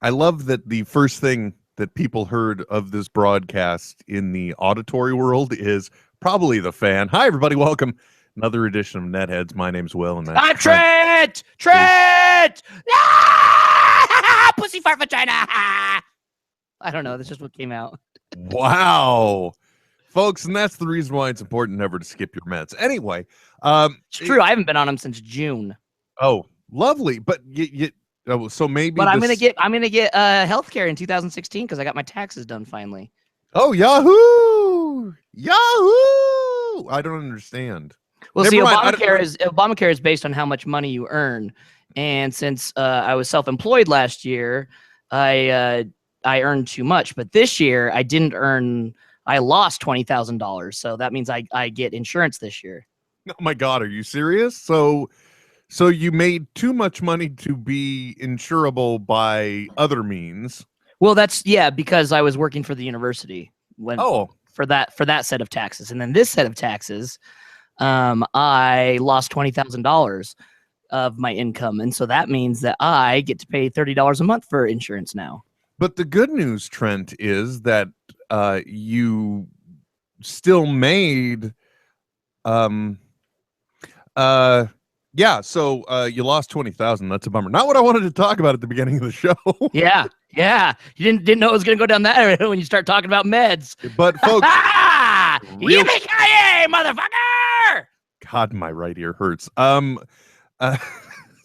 I love that the first thing that people heard of this broadcast in the auditory world is probably the fan. Hi, everybody. Welcome. Another edition of Netheads. My name's Will, and that's Trent. Trent! Ah! Pussy fart vagina! I don't know. That's just what came out. Wow. Folks, and that's the reason why it's important never to skip your meds. Anyway. It's true. I haven't been on them since June. Oh, lovely. But so maybe. But I'm gonna get healthcare in 2016 because I got my taxes done finally. Oh, Yahoo! Yahoo! I don't understand. Well, see, Obamacare is based on how much money you earn, and since I was self-employed last year, I earned too much. But this year, I didn't earn. I lost $20,000, so that means I get insurance this year. Oh my God, are you serious? So you made too much money to be insurable by other means. Well, because I was working for the university for that set of taxes, and then this set of taxes, I lost $20,000 of my income, and so that means that I get to pay $30 a month for insurance now. But the good news, Trent, is that you still made so you lost 20,000. That's a bummer. Not what I wanted to talk about at the beginning of the show. Yeah. You didn't know it was going to go down that area when you start talking about meds. But folks, yippee-ki-yay, motherfucker! God, my right ear hurts.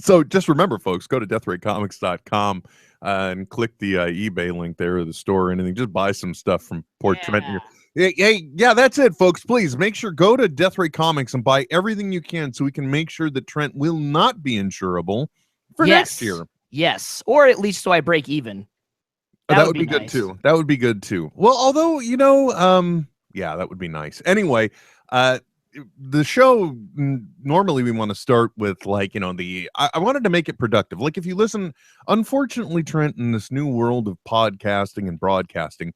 So just remember, folks, go to deathratecomics.com and click the eBay link there, or the store or anything. Just buy some stuff from Port Trent here. Hey, that's it, folks. Please make sure go to Death Ray Comics and buy everything you can so we can make sure that Trent will not be insurable for next year. Yes, or at least so I break even. That would be good too. That would be good too. Well, although that would be nice. Anyway, the show normally we want to start with I wanted to make it productive. Like if you listen, unfortunately, Trent, in this new world of podcasting and broadcasting,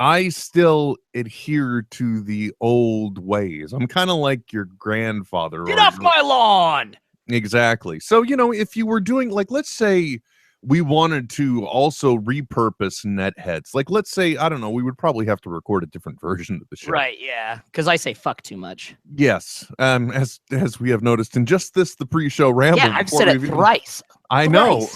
I still adhere to the old ways. I'm kind of like your grandfather. Get off my lawn! Exactly. So, if you were doing, let's say we wanted to also repurpose Netheads. Let's say, I don't know, we would probably have to record a different version of the show. Right, yeah. Because I say fuck too much. Yes. As we have noticed in just the pre-show ramble. Yeah, I've said it thrice. I know.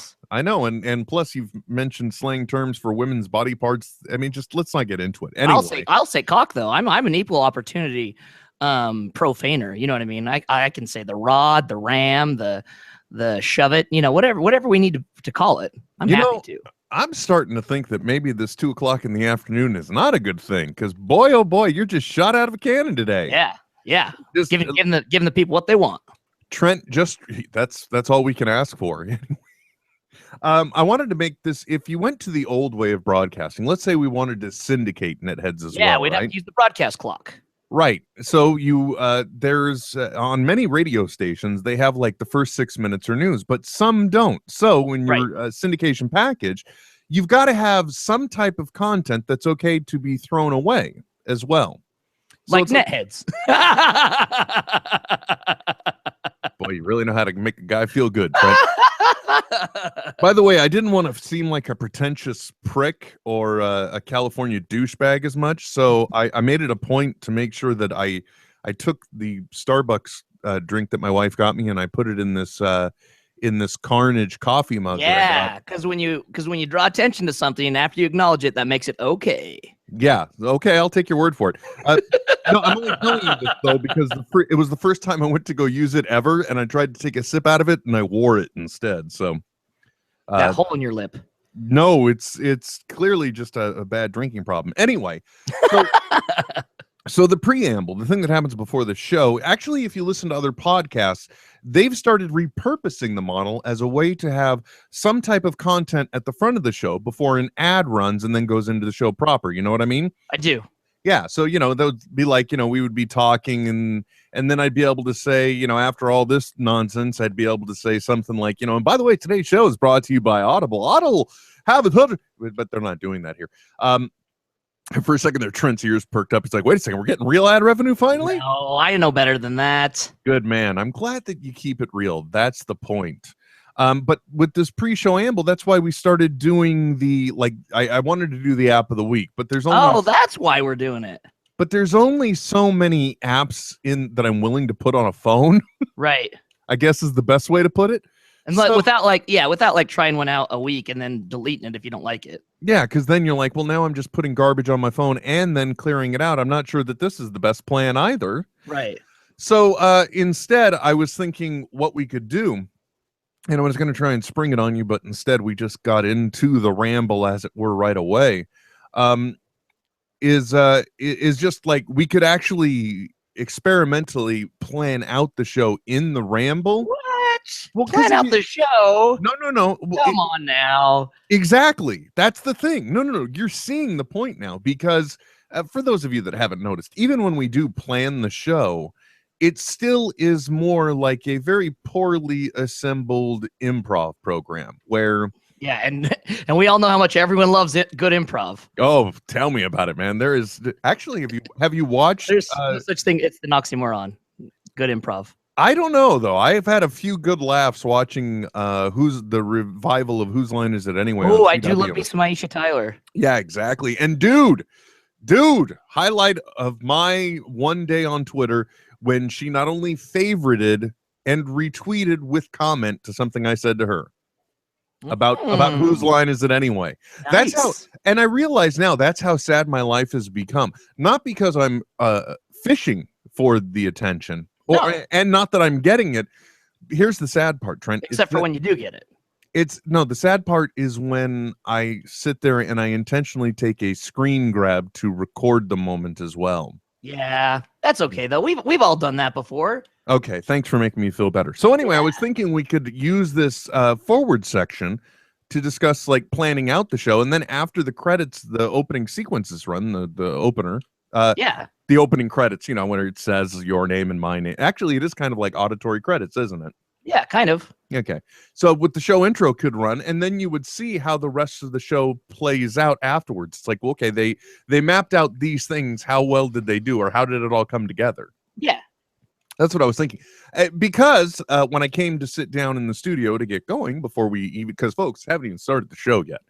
And plus you've mentioned slang terms for women's body parts. I mean, just let's not get into it. Anyway. I'll say cock though. I'm an equal opportunity profaner. You know what I mean? I can say the rod, the ram, the shove it, whatever we need to call it. I'm happy to. I'm starting to think that maybe this 2:00 in the afternoon is not a good thing, because boy, oh boy, you're just shot out of a cannon today. Yeah. Just giving the people what they want. Trent, that's all we can ask for. I wanted to make this, if you went to the old way of broadcasting, let's say we wanted to syndicate Netheads as well. Yeah, we'd have to use the broadcast clock. Right. So there's on many radio stations, they have the first 6 minutes are news, but some don't. So in your syndication package, you've got to have some type of content that's okay to be thrown away as well. So Netheads. Boy, you really know how to make a guy feel good, Trent. By the way, I didn't want to seem like a pretentious prick or a California douchebag as much, so I made it a point to make sure that I took the Starbucks drink that my wife got me and I put it in this Carnage coffee mug. Yeah, because when you draw attention to something after you acknowledge it, that makes it okay. Yeah, okay, I'll take your word for it. No, I'm only telling you this though because it was the first time I went to go use it ever, and I tried to take a sip out of it, and I wore it instead. So that hole in your lip. No, it's clearly just a bad drinking problem. Anyway, so the preamble, the thing that happens before the show, actually, if you listen to other podcasts, they've started repurposing the model as a way to have some type of content at the front of the show before an ad runs and then goes into the show proper. You know what I mean? I do. Yeah. So, that would be we would be talking and then I'd be able to say, after all this nonsense, I'd be able to say something like, and by the way, today's show is brought to you by Audible. Audible, but they're not doing that here. For a second there, Trent's ears perked up. He's like, wait a second, we're getting real ad revenue finally? No, I know better than that. Good man. I'm glad that you keep it real. That's the point. But with this pre-show amble, that's why we started doing the I wanted to do the app of the week, but there's only that's why we're doing it. But there's only so many apps that I'm willing to put on a phone. Right. I guess is the best way to put it. And without trying one out a week and then deleting it if you don't like it. Yeah, because then you're like, well, now I'm just putting garbage on my phone and then clearing it out. I'm not sure that this is the best plan either. Right. So instead, I was thinking what we could do. And I was going to try and spring it on you, but instead we just got into the ramble, as it were, right away. Is just like we could actually experimentally plan out the show in the ramble. What? Well, plan out the show? No. Come on now. Exactly. That's the thing. No. You're seeing the point now, because for those of you that haven't noticed, even when we do plan the show, it still is more like a very poorly assembled improv program where... Yeah, and we all know how much everyone loves it. Good improv. Oh, tell me about it, man. There is actually, have you watched? There's no such thing. It's the oxymoron. Good improv. I don't know though. I've had a few good laughs watching who's the revival of Whose Line Is It Anyway? Oh, I do love me some Aisha Tyler. Yeah, exactly. And dude, highlight of my one day on Twitter when she not only favorited and retweeted with comment to something I said to her about Whose Line Is It Anyway? Nice. That's how, and I realize now that's how sad my life has become. Not because I'm fishing for the attention, and not that I'm getting it. Here's the sad part, Trent. Except for when you do get it. The sad part is when I sit there and I intentionally take a screen grab to record the moment as well. Yeah, that's okay though. We've all done that before. Okay, thanks for making me feel better. So anyway, I was thinking we could use this forward section to discuss like planning out the show, and then after the credits, the opening sequences run, the opener. The opening credits, you know, when it says your name and my name. Actually, it is kind of like auditory credits, isn't it? Yeah, kind of. Okay. So with the show intro could run, and then you would see how the rest of the show plays out afterwards. It's like, well, okay, they mapped out these things. How well did they do, or how did it all come together? Yeah. That's what I was thinking. Because when I came to sit down in the studio to get going because folks haven't even started the show yet.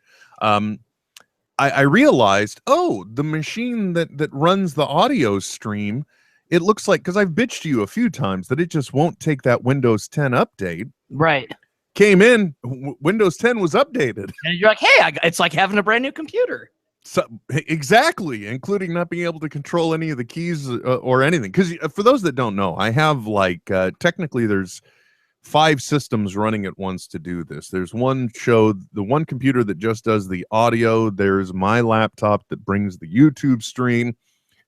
I realized, the machine that runs the audio stream, it looks like, because I've bitched to you a few times that it just won't take that Windows 10 update. Right. Came in, Windows 10 was updated. And you're like, hey, it's like having a brand new computer. So, exactly, including not being able to control any of the keys or anything. Because for those that don't know, I have technically there's 5 systems running at once to do this. There's the one computer that just does the audio. There's my laptop that brings the YouTube stream.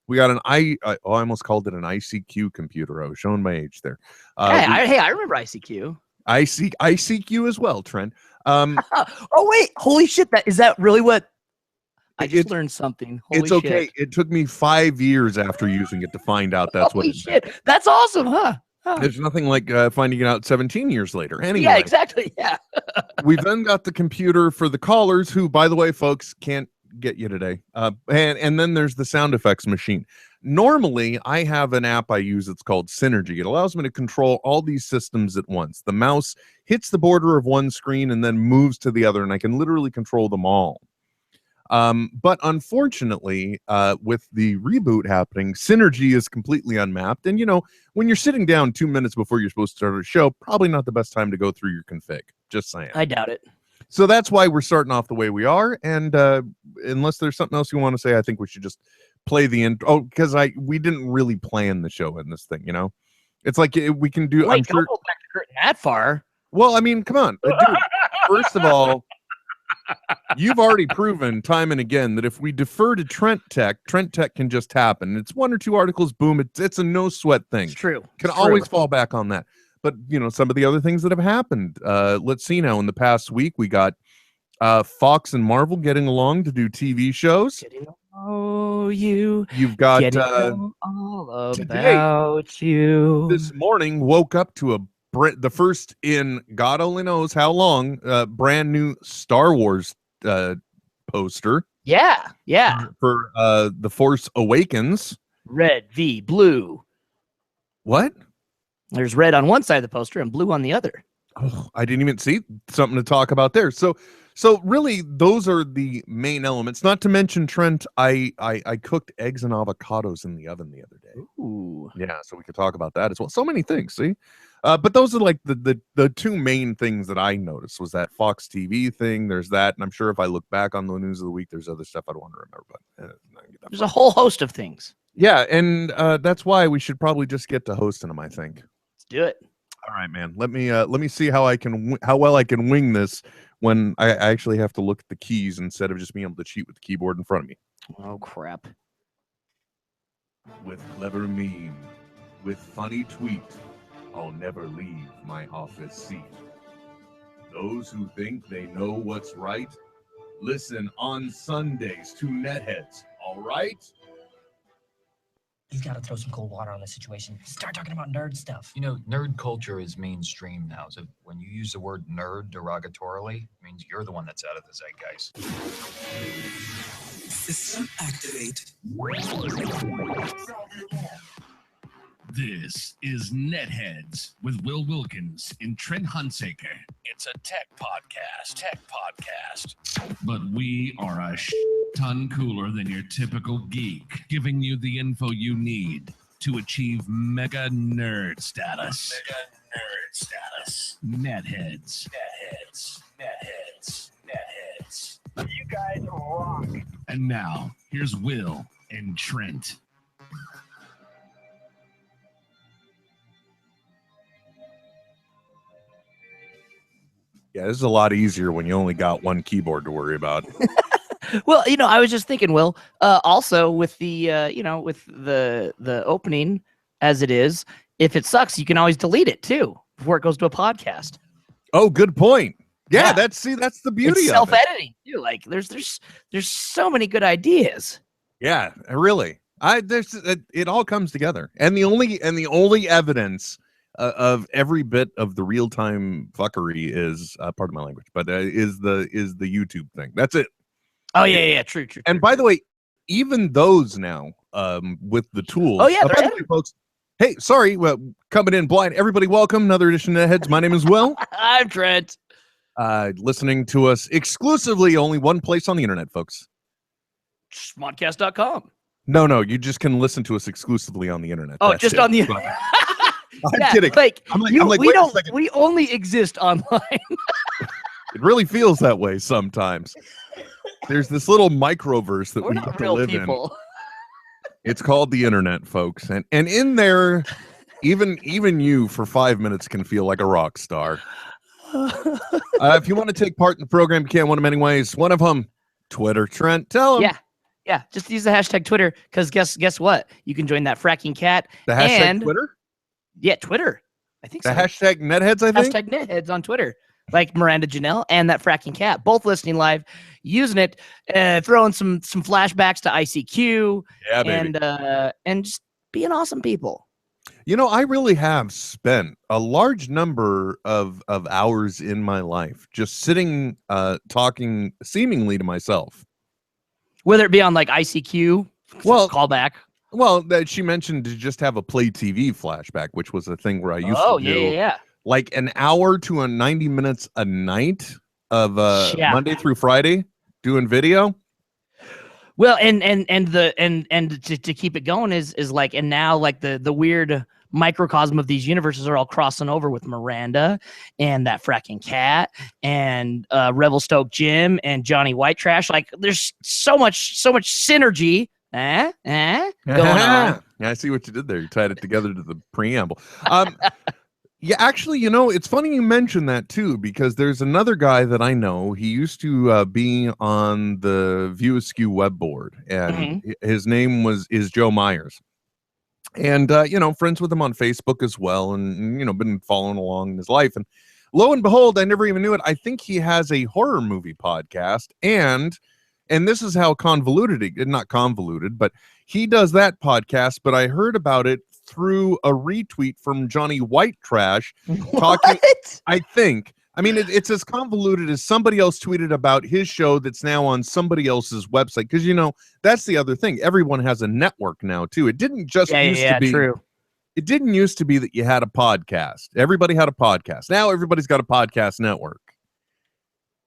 We got I almost called it an ICQ computer. I was showing my age there. I remember ICQ. ICQ as well, Trent. Oh wait, holy shit! Is that really what? I just learned something. Holy okay. Shit. It took me 5 years after using it to find out that's holy what. Shit! That's awesome, huh? There's nothing like finding it out 17 years later. Anyway, yeah, exactly. Yeah. We've then got the computer for the callers, who, by the way, folks, can't get you today. And then there's the sound effects machine. Normally, I have an app I use. It's called Synergy. It allows me to control all these systems at once. The mouse hits the border of one screen and then moves to the other, and I can literally control them all. But unfortunately, with the reboot happening, Synergy is completely unmapped. And, you know, when you're sitting down 2 minutes before you're supposed to start a show, probably not the best time to go through your config. Just saying. I doubt it. So that's why we're starting off the way we are. And unless there's something else you want to say, I think we should just play the intro. Oh, because we didn't really plan the show in this thing, you know? It's like we can do... Wait, don't go back the curtain that far. Well, I mean, come on. Dude, first of all... You've already proven time and again that if we defer to Trent Tech can just happen. It's 1 or 2 articles, boom, it's a no sweat thing. It's true. Can always fall back on that. But, you know, some of the other things that have happened. Let's see now. In the past week, we got Fox and Marvel getting along to do TV shows. You've got all about you. This morning woke up to the first in God only knows how long brand new Star Wars poster. Yeah For The Force Awakens. Red v blue. What? There's red on one side of the poster and blue on the other. Oh, I didn't even see something to talk about there. So really, those are the main elements. Not to mention, Trent, I cooked eggs and avocados in the oven the other day. Ooh. Yeah, so we could talk about that as well. So many things, see? But those are like the two main things that I noticed was that Fox TV thing. There's that, and I'm sure if I look back on the news of the week, there's other stuff I don't want to remember. But There's a whole host of things. yeah, and that's why we should probably just get to hosting them, I think. Let's do it. All right, man. Let me see how well I can wing this when I actually have to look at the keys instead of just being able to cheat with the keyboard in front of me. Oh crap. With clever meme, with funny tweet, I'll never leave my office seat. Those who think they know what's right, listen on Sundays to Netheads, all right? You've got to throw some cold water on this situation. Start talking about nerd stuff. You know, nerd culture is mainstream now. So when you use the word nerd derogatorily, it means you're the one that's out of the zeitgeist. System activate. This is Netheads with Will Wilkins and Trent Hunsaker. It's a tech podcast. But we are a ton cooler than your typical geek, giving you the info you need to achieve mega nerd status. Netheads. You guys rock. And now, here's Will and Trent. Yeah, this is a lot easier when you only got one keyboard to worry about. Well, I was just thinking, Will, also with the with the opening as it is, if it sucks, you can always delete it too before it goes to a podcast. Oh, good point. Yeah, Yeah. that's the beauty It's of it. self-editing too. Like there's so many good ideas. Yeah, really. It all comes together, and the only evidence of every bit of the real time fuckery is part of my language, but is the YouTube thing. That's it. Oh yeah, true. And by the way, even those now with the tools. Oh, yeah, by the way, folks. Hey, sorry, coming in blind. Everybody, welcome another edition of Heads. My name is Will. I'm Trent. Listening to us exclusively only one place on the internet, folks. Smodcast.com. No, you just can listen to us exclusively on the internet. Oh, That's just it. on the I'm kidding. We only exist online. It really feels that way sometimes. There's this little microverse that We're we not get to real live people. in. It's called the internet, folks, and in there, even you for 5 minutes can feel like a rock star. If you want to take part in the program, you can one of many ways. One of them, Twitter. Trent, tell them. Yeah. Just use the hashtag Twitter because guess what? You can join that fracking cat. The hashtag and, Twitter. Yeah, Twitter. I think The so. hashtag Netheads. I think. Hashtag Netheads on Twitter. Like Miranda Janelle and that fracking cat, both listening live, using it, throwing some flashbacks to ICQ, Yeah, baby. and just being awesome people. I really have spent a large number of hours in my life just sitting, talking seemingly to myself. Whether it be on like ICQ, callback. Well, that she mentioned to just have a Play TV flashback, which was a thing where I used to do yeah. like an hour to 90 minutes a night of Monday through Friday doing video. Well, and to keep it going is like, and now like the weird microcosm of these universes are all crossing over with Miranda and that fracking cat and Revelstoke Jim and Johnny White Trash. Like there's so much synergy going on. Yeah, I see what you did there. You tied it together to the preamble. Yeah, actually, it's funny you mentioned that too, because there's another guy that I know. He used to be on the View Askew web board, and his name is Joe Myers. And friends with him on Facebook as well, and been following along in his life. And lo and behold, I never even knew it. I think he has a horror movie podcast, and this is how not convoluted, but he does that podcast. But I heard about it through a retweet from Johnny White Trash talking. I think. I mean, it's as convoluted as somebody else tweeted about his show that's now on somebody else's website. Because, that's the other thing. Everyone has a network now, too. It didn't just used to be. True. It didn't used to be that you had a podcast. Everybody had a podcast. Now everybody's got a podcast network.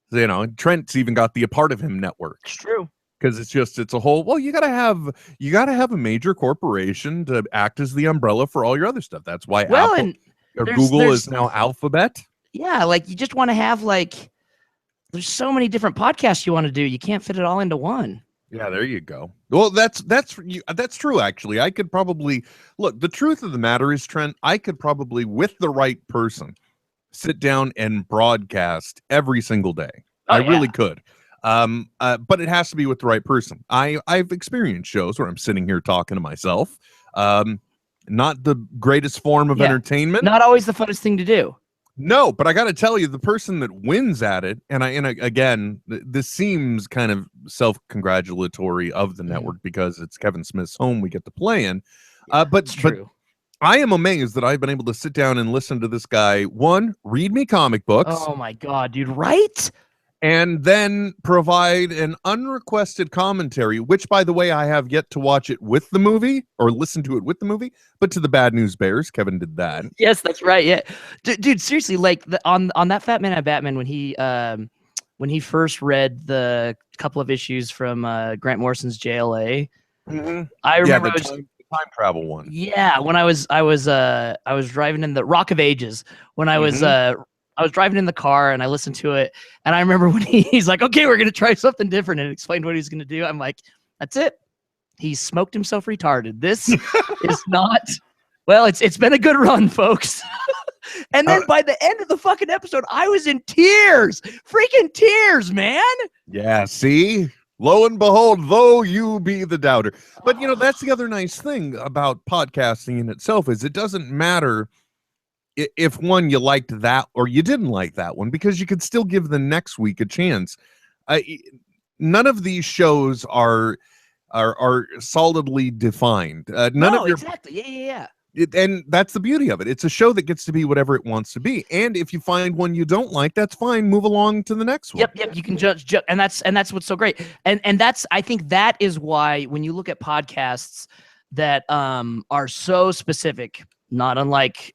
So, you know, Trent's even got the A Part of Him network. It's true. Because it's a whole, well, you gotta have a major corporation to act as the umbrella for all your other stuff. That's why Apple or Google is now Alphabet. Yeah, like you just want to have like there's so many different podcasts you want to do. You can't fit it all into one. Yeah, there you go. Well, that's true. Actually, I could probably look. The truth of the matter is, Trent, I could probably, with the right person, sit down and broadcast every single day. I really could. But it has to be with the right person. I've experienced shows where I'm sitting here talking to myself. Not the greatest form of entertainment. Not always the funnest thing to do. No, but I got to tell you, the person that wins at it, again, this seems kind of self-congratulatory of the network because it's Kevin Smith's home we get to play in. But I am amazed that I've been able to sit down and listen to this guy, one, read me comic books. Oh my God, dude, right? And then provide an unrequested commentary, which, by the way, I have yet to watch it with the movie or listen to it with the movie. But to the Bad News Bears, Kevin did that. Yes, that's right. Yeah, dude, seriously, like on that Fat Man at Batman when he first read the couple of issues from Grant Morrison's JLA, I remember time travel one. Yeah, when I was driving in the Rock of Ages when I was driving in the car and I listened to it, and I remember when he's like, "Okay, we're gonna try something different," and explained what he's gonna do. I'm like, "That's it. He smoked himself retarded. This is not." Well, it's been a good run, folks. And then by the end of the fucking episode, I was in tears, freaking tears, man. Yeah, see. Lo and behold, though you be the doubter. But, you know, that's the other nice thing about podcasting in itself is it doesn't matter if one, you liked that or you didn't like that one, because you could still give the next week a chance. None of these shows are solidly defined. Exactly. Yeah. And that's the beauty of it. It's a show that gets to be whatever it wants to be. And if you find one you don't like, that's fine. Move along to the next one. Yep. You can judge, and that's what's so great. And that's, I think that is why when you look at podcasts that are so specific, not unlike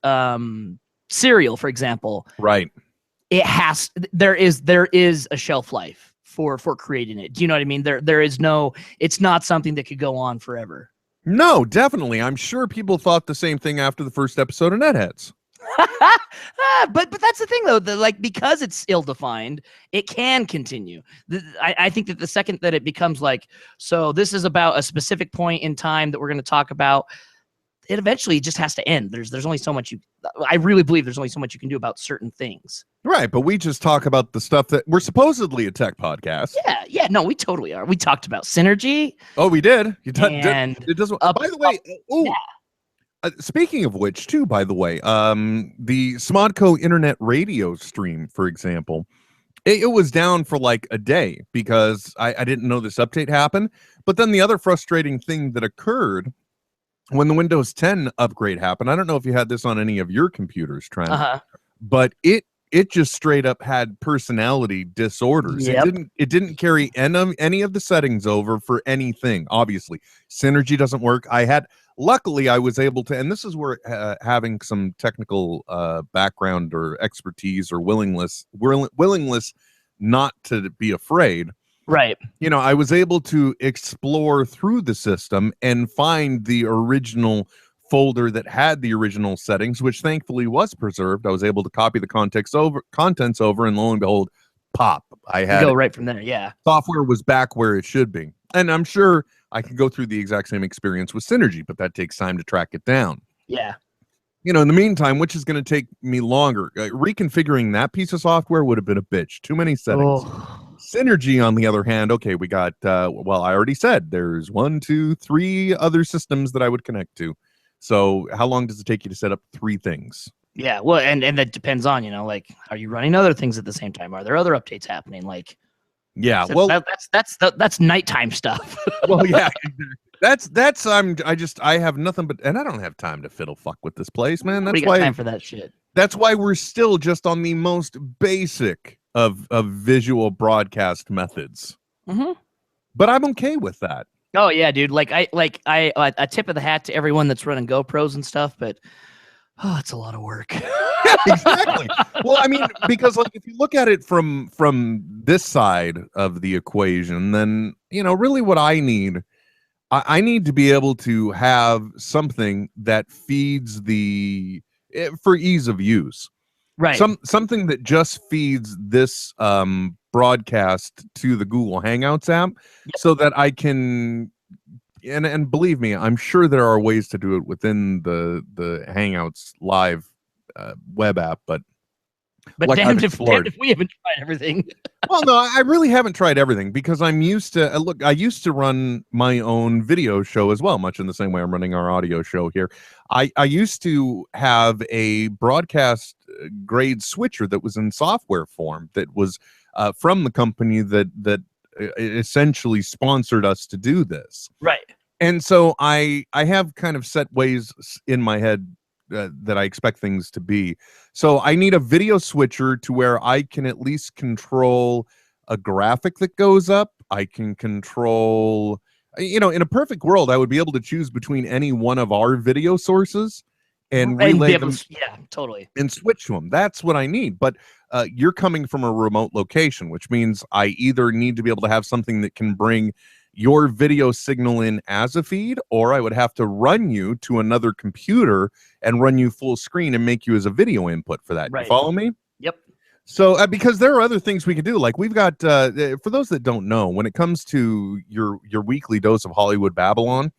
Serial, for example. Right. There is a shelf life for creating it. Do you know what I mean? It's not something that could go on forever. No, definitely. I'm sure people thought the same thing after the first episode of Netheads. But that's the thing, though. Because it's ill-defined, it can continue. I think that the second that it becomes like, so this is about a specific point in time that we're going to talk about, it eventually just has to end. There's only so much I really believe there's only so much you can do about certain things. Right, but we just talk about the stuff that we're supposedly a tech podcast. Yeah, no, we totally are. We talked about synergy. Oh, we did. It doesn't. By the way, speaking of which, too, by the way, the Smodco internet radio stream, for example, it was down for like a day because I didn't know this update happened. But then the other frustrating thing that occurred when the Windows 10 upgrade happened, I don't know if you had this on any of your computers, Trent, but it just straight up had personality disorders. Yep. It didn't carry any of the settings over for anything. Obviously, Synergy doesn't work. Luckily, I was able to, and this is where having some technical background or expertise or willingness not to be afraid. Right. You know, I was able to explore through the system and find the original folder that had the original settings, which thankfully was preserved. I was able to copy the contents over, and lo and behold, pop. I had go right from there. Yeah. Software was back where it should be. And I'm sure I could go through the exact same experience with Synergy, but that takes time to track it down. Yeah. You know, in the meantime, which is going to take me longer, reconfiguring that piece of software would have been a bitch. Too many settings. Oh. Synergy, on the other hand, okay, we got, I already said there's 1, 2, 3 other systems that I would connect to. So how long does it take you to set up 3 things? Yeah, well, and that depends on, like, are you running other things at the same time? Are there other updates happening? Like, yeah, well, that's nighttime stuff. Well, yeah, I have nothing but, and I don't have time to fiddle fuck with this place, man. That's why time for that shit. That's why we're still just on the most basic of visual broadcast methods. Mm-hmm. But I'm okay with that. Oh yeah, dude. I a tip of the hat to everyone that's running GoPros and stuff, but it's a lot of work. Yeah, exactly. Well, I mean, because like if you look at it from this side of the equation, then really what I need. I need to be able to have something that feeds for ease of use. Right. Something that just feeds this broadcast to the Google Hangouts app, so that I can, and believe me, I'm sure there are ways to do it within the Hangouts live web app, but like damned if we haven't tried everything. Well, no, I really haven't tried everything because I'm used to look. I used to run my own video show as well, much in the same way I'm running our audio show here. I used to have a broadcast grade switcher that was in software form that was from the company that essentially sponsored us to do this. Right. And so I have kind of set ways in my head that I expect things to be. So I need a video switcher to where I can at least control a graphic that goes up. I can control, in a perfect world, I would be able to choose between any one of our video sources and relay them. Yeah, totally. And switch to them. That's what I need. But you're coming from a remote location, which means I either need to be able to have something that can bring your video signal in as a feed, or I would have to run you to another computer and run you full screen and make you as a video input for that. Right. You follow me? Yep. So because there are other things we could do, like we've got for those that don't know, when it comes to your weekly dose of Hollywood Babylon,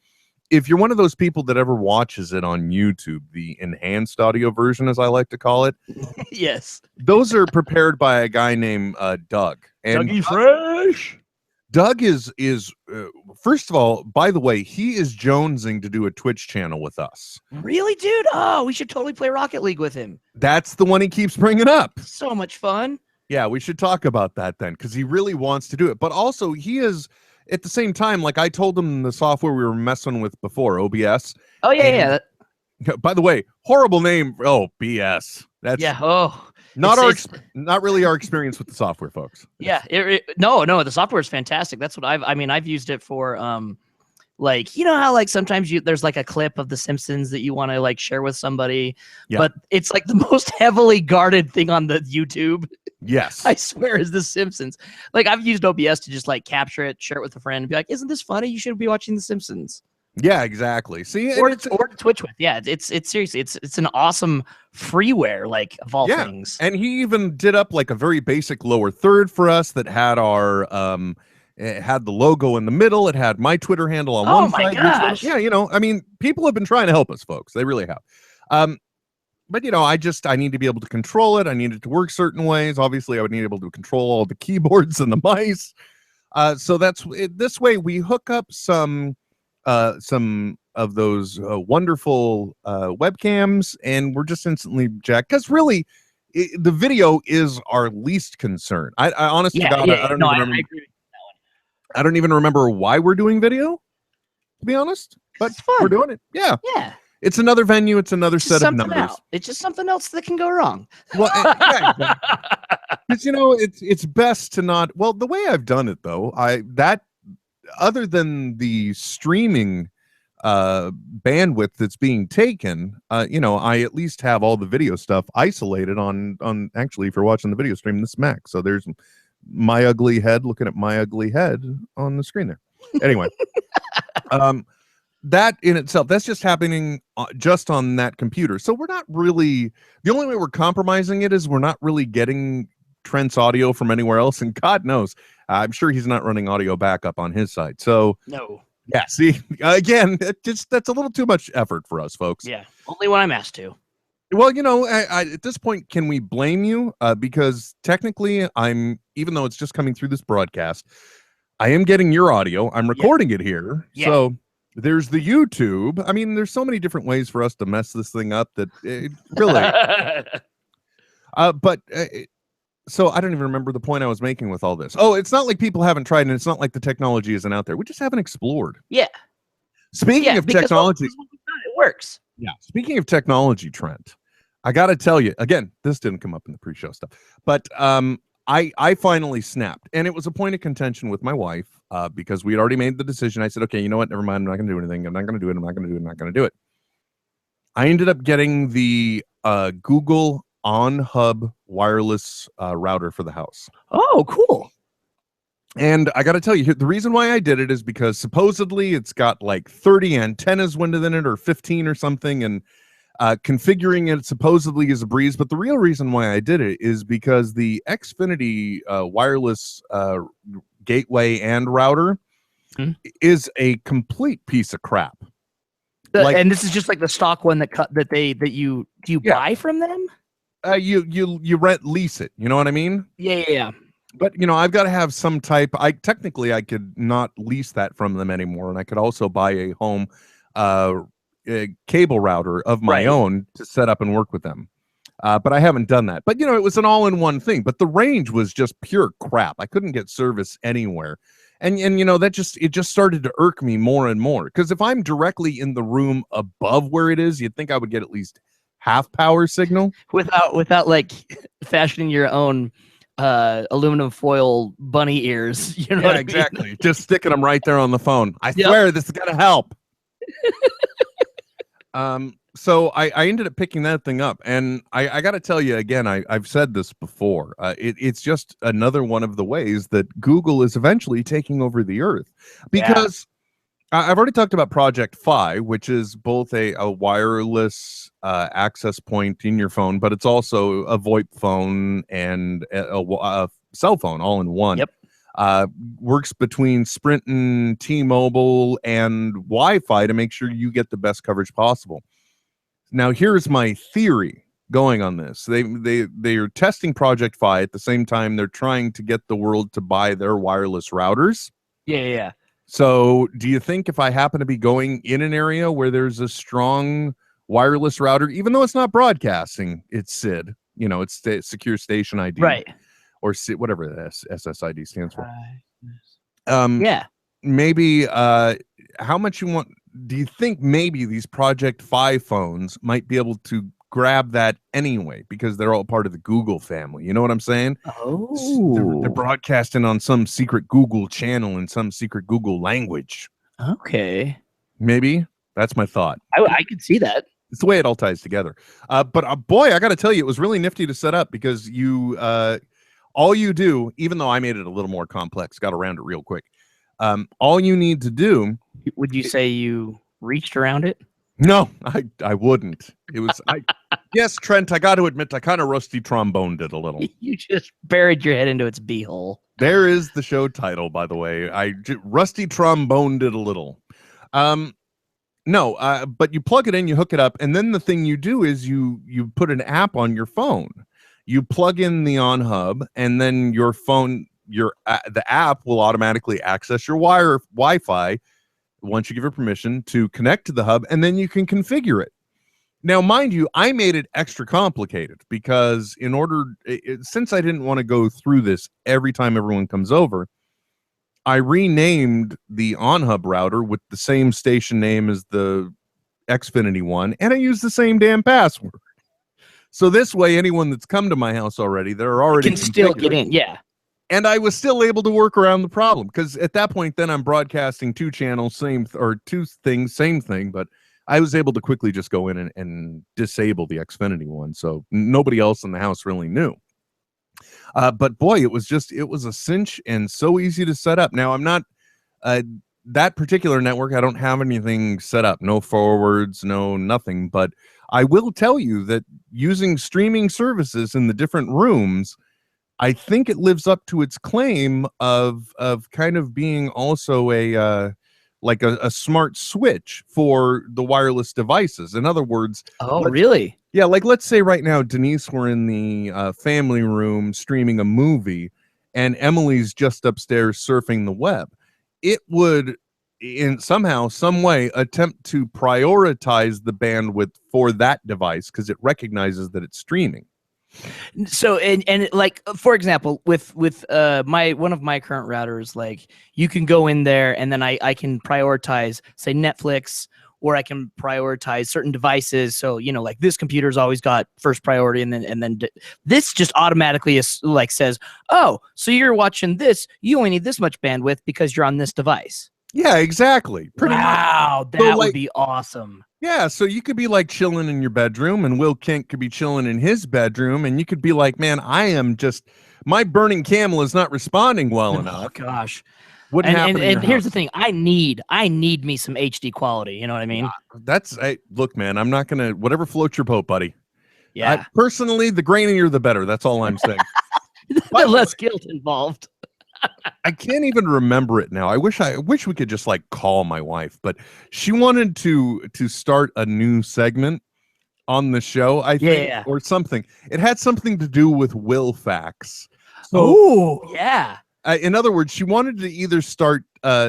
if you're one of those people that ever watches it on YouTube, the enhanced audio version, as I like to call it, yes, those are prepared by a guy named Doug. And Dougie Fresh. Doug is first of all, by the way, he is jonesing to do a Twitch channel with us. Really, dude? Oh, we should totally play Rocket League with him. That's the one he keeps bringing up. So much fun. Yeah, we should talk about that then, because he really wants to do it. But also, he is, at the same time, like I told him the software we were messing with before, OBS. Oh, yeah, yeah. By the way, horrible name. Oh, BS. That's not really our experience with the software, folks. Yeah, no, the software is fantastic. That's what I've used it for. Like, how like sometimes there's like a clip of The Simpsons that you want to like share with somebody, but it's like the most heavily guarded thing on the YouTube. Yes, I swear is The Simpsons. Like I've used OBS to just like capture it, share it with a friend, and be like, "Isn't this funny? You should be watching The Simpsons." Yeah, exactly. See, or to Twitch with. Yeah, it's seriously, it's an awesome freeware, like of all things. And he even did up like a very basic lower third for us that had our it had the logo in the middle. It had my Twitter handle on one side. Gosh. Yeah, I mean, people have been trying to help us, folks. They really have. But I need to be able to control it. I need it to work certain ways. Obviously, I would need to be able to control all the keyboards and the mice. So that's it. This way we hook up some of those wonderful webcams, and we're just instantly jacked. Because really, the video is our least concern. I honestly, God, I don't even remember. I don't even remember why we're doing video, to be honest. But we're doing it. Yeah. Yeah. It's another venue. It's another set of numbers. It's just something else that can go wrong. Well, because it's best to not. well, the way I've done it though, other than the streaming bandwidth that's being taken, I at least have all the video stuff isolated on actually, if you're watching the video stream, this Mac. So there's my ugly head looking at my ugly head on the screen there. Anyway, that in itself, that's just happening just on that computer. So we're not really, the only way we're compromising it is we're not really getting Trent's audio from anywhere else. And God knows, I'm sure he's not running audio backup on his side. So no. Yeah, see, again, that's a little too much effort for us, folks. Yeah, only when I'm asked to. Well, at this point, can we blame you? Because technically, even though it's just coming through this broadcast, I am getting your audio. I'm recording it here. Yeah. So there's the YouTube. I mean, there's so many different ways for us to mess this thing up that it really. So I don't even remember the point I was making with all this. Oh, it's not like people haven't tried, and it's not like the technology isn't out there. We just haven't explored. Yeah. Speaking of technology, it works. Yeah. Speaking of technology, Trent, I got to tell you, again, this didn't come up in the pre-show stuff, but I finally snapped, and it was a point of contention with my wife because we had already made the decision. I said, okay, you know what? Never mind. I'm not going to do anything. I'm not going to do it. I'm not going to do it. I'm not going to do it. I ended up getting the Google on-hub wireless router for the house. Oh, cool. And I got to tell you, the reason why I did it is because supposedly it's got like 30 antennas winded in it, or 15 or something, and configuring it supposedly is a breeze. But the real reason why I did it is because the Xfinity wireless gateway and router is a complete piece of crap. And this is just like the stock one that you buy from them? You lease it. You know what I mean? Yeah. But I've got to have some type. I could not lease that from them anymore, and I could also buy a home a cable router of my own to set up and work with them. But I haven't done that. But it was an all-in-one thing. But the range was just pure crap. I couldn't get service anywhere, and it just started to irk me more and more. Because if I'm directly in the room above where it is, you'd think I would get at least half power signal without like fashioning your own aluminum foil bunny ears. You know what I mean? Exactly. Just sticking them right there on the phone. I swear this is gonna help. So I ended up picking that thing up, and I got to tell you again, I've said this before. It's just another one of the ways that Google is eventually taking over the earth, because I've already talked about Project Fi, which is both a wireless access point in your phone, but it's also a VoIP phone and a cell phone all in one. Yep. Works between Sprint and T-Mobile and Wi-Fi to make sure you get the best coverage possible. Now, here's my theory going on this. They are testing Project Fi at the same time they're trying to get the world to buy their wireless routers. Yeah. So do you think if I happen to be going in an area where there's a strong wireless router, even though it's not broadcasting, it's SID, it's secure station ID, right? Or SID, whatever the SSID stands for. Maybe how much you want? Do you think maybe these Project Fi phones might be able to grab that anyway, because they're all part of the Google family? You know what I'm saying? Oh, they're broadcasting on some secret Google channel in some secret Google language. Okay, maybe that's my thought. I could see that. It's the way it all ties together. But boy, I got to tell you, it was really nifty to set up, because all you do, even though I made it a little more complex, got around it real quick. All you need to do. Would you say you reached around it? No, I wouldn't. It was yes, Trent, I got to admit, I kind of rusty tromboned it a little. You just buried your head into its beehole. There is the show title, by the way. I rusty tromboned it a little. No, but you plug it in, you hook it up, and then the thing you do is you put an app on your phone. You plug in the on hub, and then your phone, the app will automatically access your Wi-Fi once you give it permission to connect to the hub, and then you can configure it. Now, mind you, I made it extra complicated because since I didn't want to go through this every time everyone comes over, I renamed the on-hub router with the same station name as the Xfinity one, and I used the same damn password. So this way, anyone that's come to my house already, they're already can still get in, yeah. And I was still able to work around the problem, because at that point, then I'm broadcasting two channels, two things, same thing, but I was able to quickly just go in and disable the Xfinity one, so nobody else in the house really knew. But boy, it was a cinch and so easy to set up. Now, I'm not that particular network. I don't have anything set up, no forwards, no nothing. But I will tell you that using streaming services in the different rooms, I think it lives up to its claim of kind of being also a smart switch for the wireless devices. In other words, really? Yeah, like let's say right now, Denise, we're in the family room streaming a movie, and Emily's just upstairs surfing the web. It would, in somehow, some way, attempt to prioritize the bandwidth for that device because it recognizes that it's streaming. So and like, for example, with one of my current routers, like you can go in there and then I can prioritize, say, Netflix or I can prioritize certain devices. So, you know, like this computer's always got first priority, and then this just automatically is like says, oh, so you're watching this, you only need this much bandwidth because you're on this device. Yeah, exactly. Pretty much. Wow, that So, would be awesome. Yeah, so you could be like chilling in your bedroom, and Will Kent could be chilling in his bedroom, and you could be like, man, my burning camel is not responding well enough. Oh gosh. Wouldn't happen in your And here's the house. thing, I need me some HD quality. You know what I mean? Look, man, I'm not gonna whatever floats your boat, buddy. Yeah. Personally, the grainier the better. That's all I'm saying. The less guilt involved. I can't even remember it now. I wish we could just like call my wife, but she wanted to start a new segment on the show, I think, or something. It had something to do with Will facts. So, yeah. In other words, she wanted to either start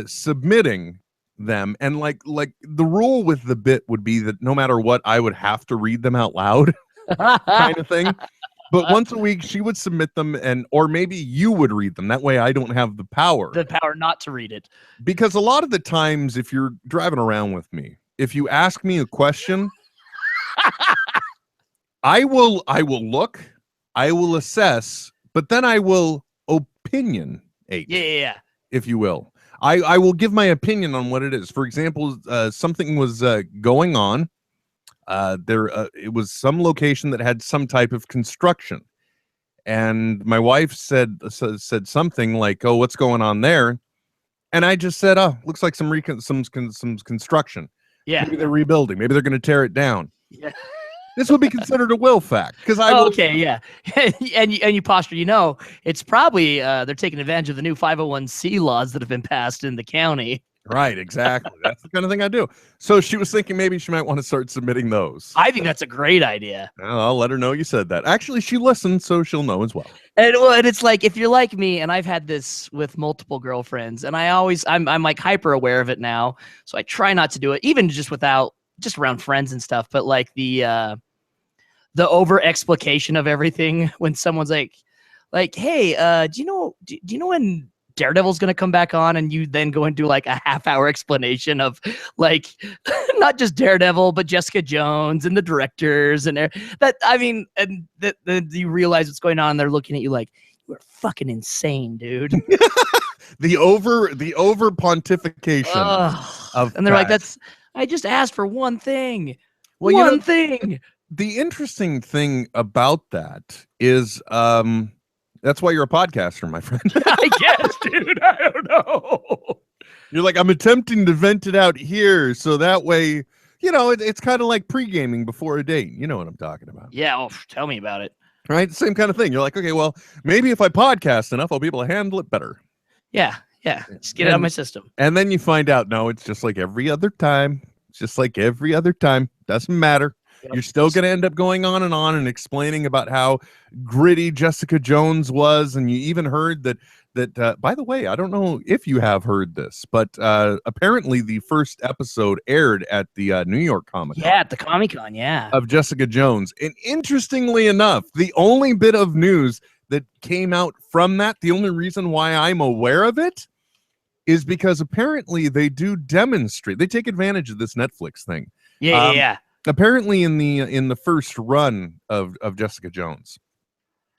submitting them, and like the rule with the bit would be that no matter what, I would have to read them out loud, kind of thing. But once a week, she would submit them, or maybe you would read them. That way, I don't have the power. The power not to read it. Because a lot of the times, if you're driving around with me, if you ask me a question, I will look, I will assess, but then I will opinionate. Yeah. If you will. I will give my opinion on what it is. For example, something was going on. It was some location that had some type of construction, and my wife said something like, "Oh, what's going on there?" And I just said, "Oh, looks like some construction. Yeah, maybe they're rebuilding. Maybe they're going to tear it down." Yeah. This would be considered a Will fact because okay, yeah, and you posture. You know, it's probably they're taking advantage of the new 501c laws that have been passed in the county. Right, exactly. That's the kind of thing I do. So she was thinking maybe she might want to start submitting those. I think that's a great idea. Well, I'll let her know you said that. Actually, she listened, so she'll know as well. And it's like, if you're like me, and I've had this with multiple girlfriends, and I'm like hyper aware of it now, so I try not to do it, even just around friends and stuff. But like the over explication of everything when someone's like, hey, do you know when Daredevil's gonna come back on, and you then go and do like a half-hour explanation of like not just Daredevil but Jessica Jones and the directors and that. I mean, and that you realize what's going on, and they're looking at you like, you're fucking insane, dude. the over pontification of, and they're like, I just asked for one thing. Well, one thing. The interesting thing about that is that's why you're a podcaster, my friend. I guess, dude. I don't know. You're like, I'm attempting to vent it out here, so that way, you know, it's kind of like pre-gaming before a date. You know what I'm talking about. Yeah, well, tell me about it. Right? Same kind of thing. You're like, okay, well, maybe if I podcast enough, I'll be able to handle it better. Yeah. Just get it out of my system. And then you find out, no, it's just like every other time. It's just like every other time. Doesn't matter. You're still going to end up going on and explaining about how gritty Jessica Jones was. And you even heard that by the way, I don't know if you have heard this, but apparently the first episode aired at the New York Comic Con. Yeah, at the Comic-Con, yeah. Of Jessica Jones. And interestingly enough, the only bit of news that came out from that, the only reason why I'm aware of it, is because apparently they do demonstrate. They take advantage of this Netflix thing. Yeah. Apparently in the first run of Jessica Jones,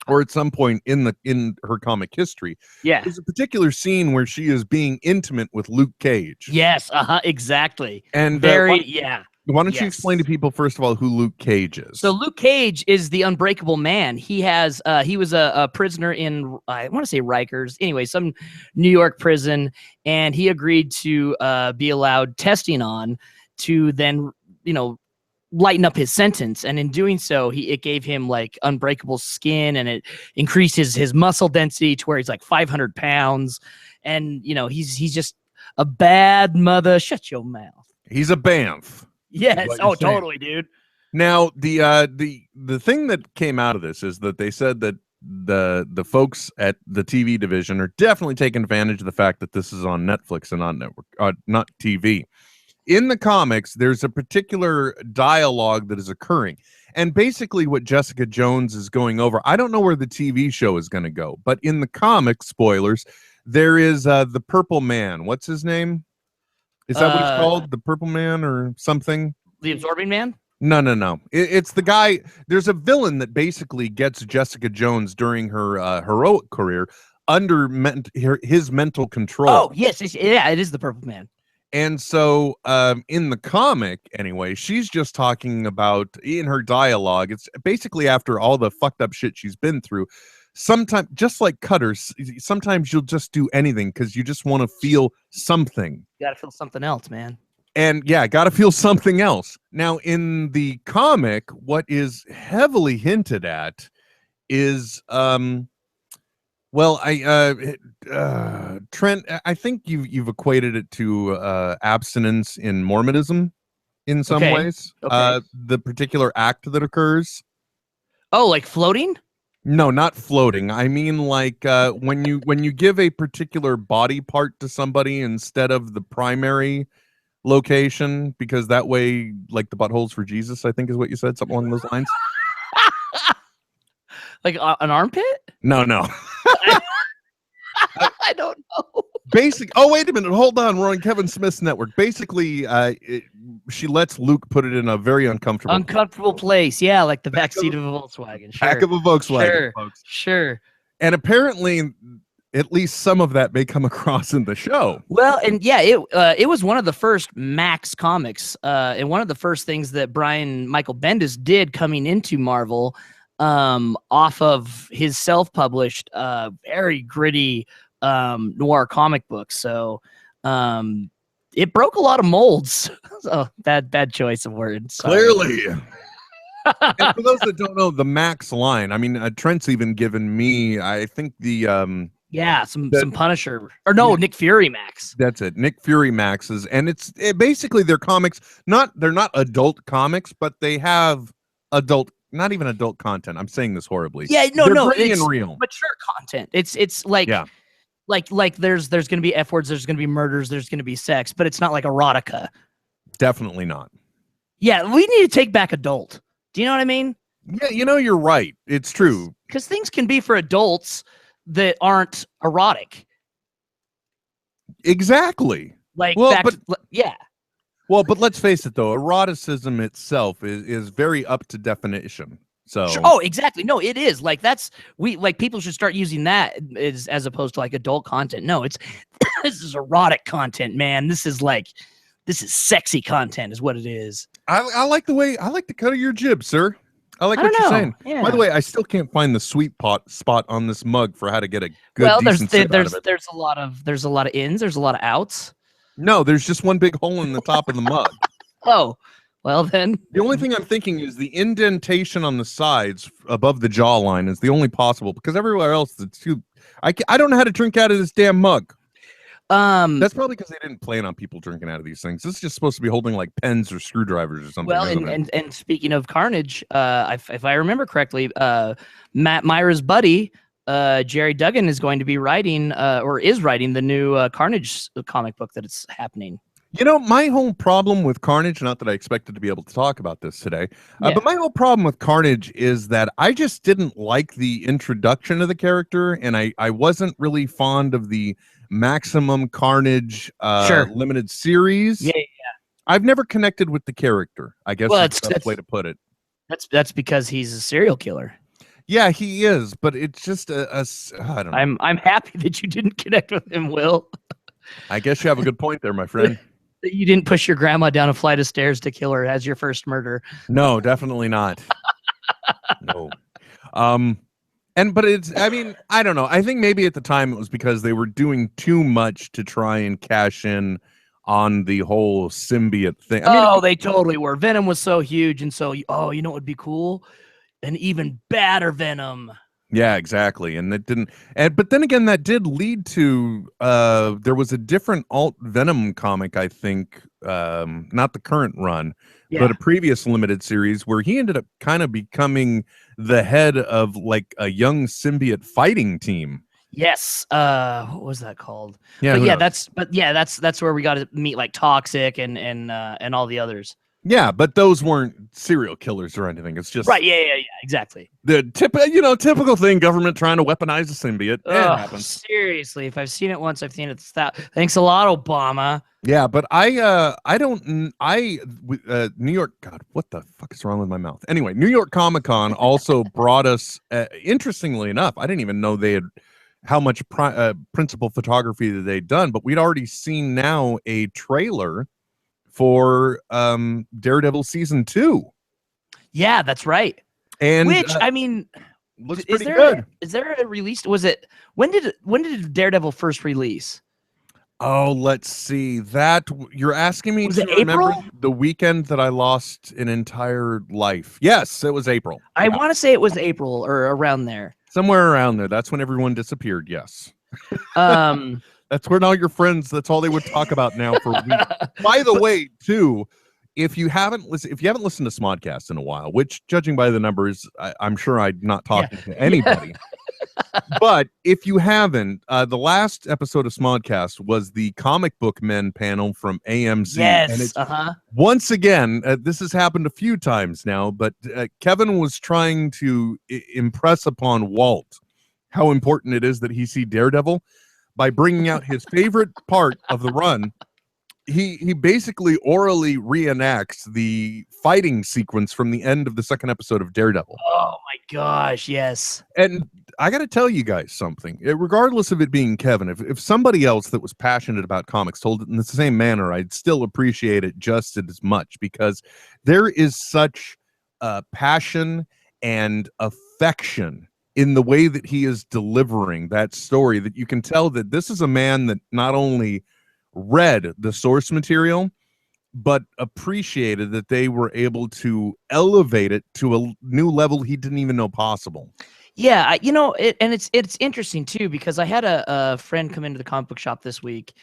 or at some point in her comic history, there's a particular scene where she is being intimate with Luke Cage. Yes, exactly. And why don't you explain to people first of all who Luke Cage is? So Luke Cage is the Unbreakable Man. He was a prisoner in, I want to say Rikers, anyway, some New York prison, and he agreed to be allowed testing on to then, lighten up his sentence. And in doing so, it gave him like unbreakable skin, and it increased his muscle density to where he's like 500 pounds. And, he's just a bad mother. Shut your mouth. He's a bamf. Yes. Oh, totally, dude. Now, the thing that came out of this is that they said that the folks at the TV division are definitely taking advantage of the fact that this is on Netflix and on network, not TV. In the comics, there's a particular dialogue that is occurring. And basically what Jessica Jones is going over, I don't know where the TV show is going to go, but in the comics, spoilers, there is the Purple Man. What's his name? Is that what it's called? The Purple Man or something? The Absorbing Man? No. It's the guy. There's a villain that basically gets Jessica Jones during her heroic career under his mental control. Oh, yes. Yeah, it is the Purple Man. And so in the comic, anyway, she's just talking about, in her dialogue, it's basically after all the fucked up shit she's been through. Sometimes, just like Cutters, sometimes you'll just do anything because you just want to feel something. You got to feel something else, man. And yeah, got to feel something else. Now, in the comic, what is heavily hinted at is, Trent, I think you've equated it to abstinence in Mormonism in some ways. Okay. The particular act that occurs. Oh, like floating? No, not floating. I mean, like when you give a particular body part to somebody instead of the primary location, because that way, like the buttholes for Jesus, I think is what you said, something along those lines. Like an armpit? No. I don't know. Oh, wait a minute. Hold on. We're on Kevin Smith's network. Basically, she lets Luke put it in a very uncomfortable place. Yeah, like the backseat of a Volkswagen. Sure. Back of a Volkswagen, folks. Sure. And apparently, at least some of that may come across in the show. Well, and yeah, it was one of the first Max comics, and one of the first things that Brian Michael Bendis did coming into Marvel, off of his self-published, very gritty noir comic book. So it broke a lot of molds. So bad choice of words. Sorry. Clearly. And for those that don't know, the Max line, I mean, Trent's even given me, I think some Punisher, or no, Nick Fury Max. That's it, Nick Fury Maxes, and basically they're comics. They're not adult comics, but they have not even adult content. I'm saying this horribly. Yeah, no, it's real, mature content. It's like, yeah. Like there's going to be F words, there's going to be murders, there's going to be sex, but it's not like erotica. Definitely not. Yeah, we need to take back adult. Do you know what I mean? Yeah, you're right. It's true. Because things can be for adults that aren't erotic. Exactly. Like, yeah. Well, but let's face it, though. Eroticism itself is very up to definition. So. Sure. Oh, exactly. No, it is. Like, people should start using that as opposed to like adult content. No, this is erotic content, man. This is sexy content is what it is. I like the cut of your jib, sir. I like what you're saying. Yeah. By the way, I still can't find the sweet spot on this mug for how to get a good. Well, there's a lot of ins, there's a lot of outs. No, there's just one big hole in the top of the mug. Oh, well then. The only thing I'm thinking is the indentation on the sides above the jawline is the only possible, because everywhere else it's too. I don't know how to drink out of this damn mug. That's probably because they didn't plan on people drinking out of these things. This is just supposed to be holding like pens or screwdrivers or something. Well, and speaking of Carnage, if I remember correctly, Matt Myra's buddy, Jerry Duggan, is going to be writing or is writing the new Carnage comic book that it's happening. My whole problem with Carnage, not that I expected to be able to talk about this today, but my whole problem with Carnage is that I just didn't like the introduction of the character, and I wasn't really fond of the Maximum Carnage limited series. Yeah. I've never connected with the character, I guess that's the best way to put it. That's because he's a serial killer. Yeah, he is, but it's just I don't know. I'm happy that you didn't connect with him, Will. I guess you have a good point there, my friend. That you didn't push your grandma down a flight of stairs to kill her as your first murder. No, definitely not. No. But I don't know. I think maybe at the time it was because they were doing too much to try and cash in on the whole symbiote thing. They totally were. Venom was so huge, and so what would be cool? An even badder Venom. Yeah, exactly. And that didn't. But then again, that did lead to there was a different alt Venom comic, I think, not the current run, but a previous limited series where he ended up kind of becoming the head of like a young symbiote fighting team. Yes. What was that called? Yeah. That's where we got to meet like Toxic and all the others. Yeah, but those weren't serial killers or anything. It's just Right? Yeah, exactly. the typical thing. Government trying to weaponize the symbiote. It happens. Seriously, if I've seen it once, I've seen it. Thanks a lot, Obama. Yeah, but New York. God, what the fuck is wrong with my mouth? Anyway, New York Comic Con also brought us. Interestingly enough, I didn't even know they had how much principal photography that they'd done, but we'd already seen now a trailer for Daredevil season 2. Yeah, that's right. And which I mean, looks pretty good. Is there a release? Was it when did Daredevil first release? Oh, let's see. That you're asking me Was to it remember April? the weekend that I lost an entire life. Yes, it was April. I want to say it was April or around there. Somewhere around there. That's when everyone disappeared. Yes. That's when all your friends, that's all they would talk about now for weeks. By the way, too, if you haven't listened to Smodcast in a while, which judging by the numbers, I'm sure I'm not talking to anybody. But if you haven't, the last episode of Smodcast was the Comic Book Men panel from AMC. Yes. And it's, once again, this has happened a few times now, but Kevin was trying to impress upon Walt how important it is that he see Daredevil by bringing out his favorite part of the run. He basically orally reenacts the fighting sequence from the end of the second episode of Daredevil. Oh my gosh, yes. And I got to tell you guys something. Regardless of it being Kevin, if somebody else that was passionate about comics told it in the same manner, I'd still appreciate it just as much, because there is such passion and affection in the way that he is delivering that story that you can tell that this is a man that not only read the source material, but appreciated that they were able to elevate it to a new level he didn't even know possible. Yeah, it's interesting too, because I had a friend come into the comic book shop this week,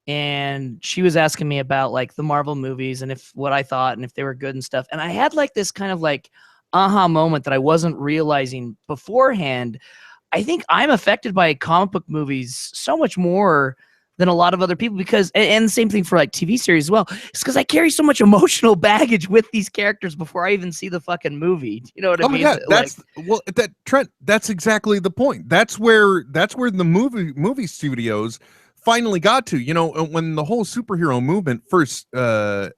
and she was asking me about like the Marvel movies and what I thought and if they were good and stuff. And I had like this kind of like aha moment that I wasn't realizing beforehand. I think I'm affected by comic book movies so much more than a lot of other people, because, and the same thing for like TV series as well, it's because I carry so much emotional baggage with these characters before I even see the fucking movie. You know what I mean? Yeah, Trent, that's exactly the point. That's where the movie studios finally got to. You know, when the whole superhero movement first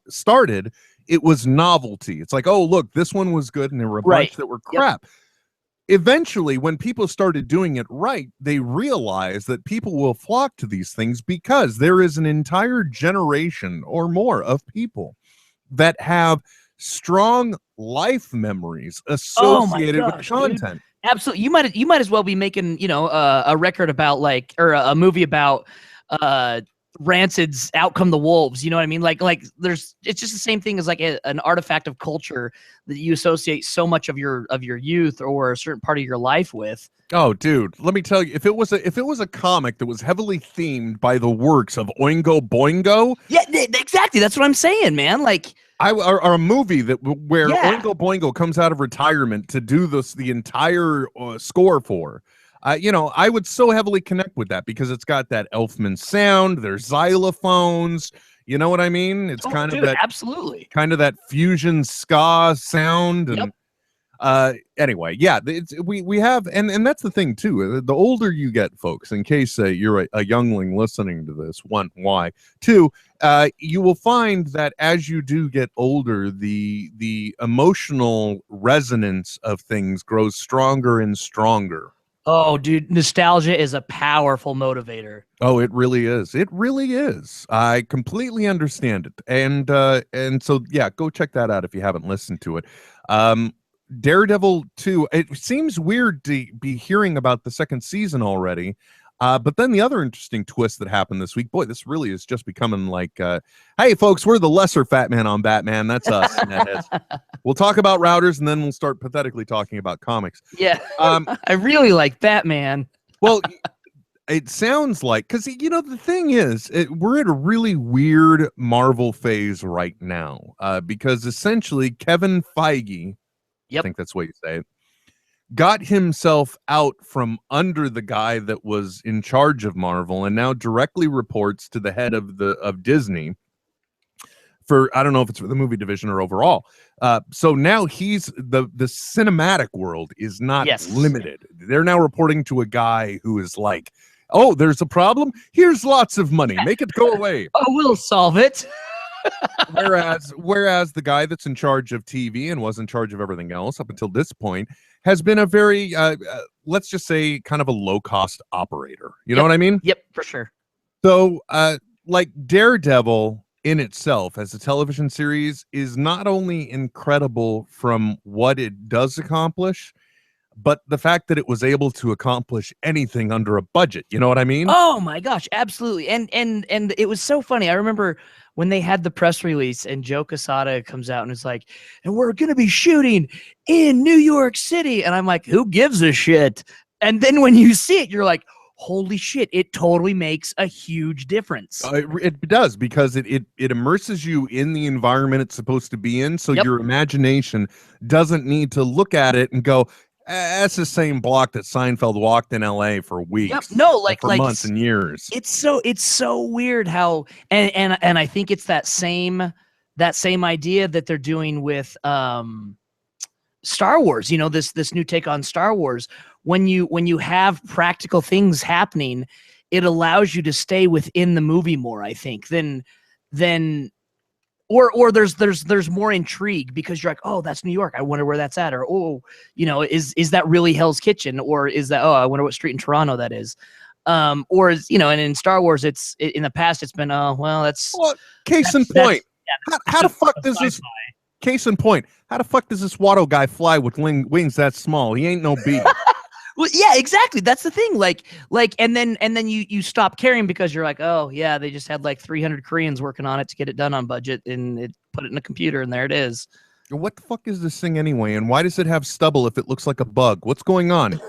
started, it was novelty. It's like, oh, look, this one was good, and there were a bunch that were crap. Yep. Eventually, when people started doing it right, they realized that people will flock to these things because there is an entire generation or more of people that have strong life memories associated with content. Dude. Absolutely. You might as well be making, a record about or a movie about Rancid's Out Come the Wolves. You know what I mean? It's just the same thing as like an artifact of culture that you associate so much of your youth or a certain part of your life with. Oh, dude, let me tell you, if it was a comic that was heavily themed by the works of Oingo Boingo, yeah, exactly. That's what I'm saying, man. Like, or a movie where Oingo Boingo comes out of retirement to do the entire score for. I would so heavily connect with that because it's got that Elfman sound. There's xylophones. You know what I mean? It's kind of that absolutely kind of that fusion ska sound. And anyway, yeah, we have, and that's the thing too. The older you get, folks, in case you're a youngling listening to this, one, why? Two, you will find that as you do get older, the emotional resonance of things grows stronger and stronger. Oh, dude, nostalgia is a powerful motivator. Oh, it really is. It really is. I completely understand it. And so, yeah, go check that out if you haven't listened to it. Daredevil 2, it seems weird to be hearing about the second season already. But then the other interesting twist that happened this week, boy, this really is just becoming like, hey, folks, we're the lesser fat man on Batman. That's us. Netheads. We'll talk about routers, and then we'll start pathetically talking about comics. Yeah, I really like Batman. Well, it sounds like, because, the thing is, we're at a really weird Marvel phase right now, because essentially Kevin Feige, I think that's the way you say it, got himself out from under the guy that was in charge of Marvel and now directly reports to the head of Disney for, I don't know if it's for the movie division or overall. So now he's the cinematic world is not limited. They're now reporting to a guy who is like, oh, there's a problem. Here's lots of money. Make it go away. Oh, we'll solve it. whereas the guy that's in charge of TV and was in charge of everything else up until this point has been a very, let's just say, kind of a low-cost operator. You know what I mean? Yep, for sure. So, like Daredevil in itself as a television series is not only incredible from what it does accomplish, but the fact that it was able to accomplish anything under a budget. You know what I mean? Oh my gosh, absolutely. And it was so funny. I remember when they had the press release and Joe Quesada comes out and is like, and we're going to be shooting in New York City. And I'm like, who gives a shit? And then when you see it, you're like, holy shit, it totally makes a huge difference. It does, because it immerses you in the environment it's supposed to be in. So your imagination doesn't need to look at it and go, that's the same block that Seinfeld walked in LA for weeks. Yep. No, for months and years. It's so weird how, and I think it's that same idea that they're doing with Star Wars. You know, this new take on Star Wars. When you have practical things happening, it allows you to stay within the movie more, I think, than or there's more intrigue because you're like, oh, that's New York. I wonder where that's at. Or, oh, you know, is that really Hell's Kitchen? Or is that, oh, I wonder what street in Toronto that is. Or is, you know, and in Star Wars, in the past, it's been, oh, well, that's. Well, case in point. How the fuck does this? Case in point. How the fuck does this Watto guy fly with wings that small? He ain't no bee. Well, yeah, exactly. That's the thing. Like, and then you stop caring because you're like, oh yeah, they just had like 300 Koreans working on it to get it done on budget, and it put it in a computer, and there it is. What the fuck is this thing anyway? And why does it have stubble if it looks like a bug? What's going on?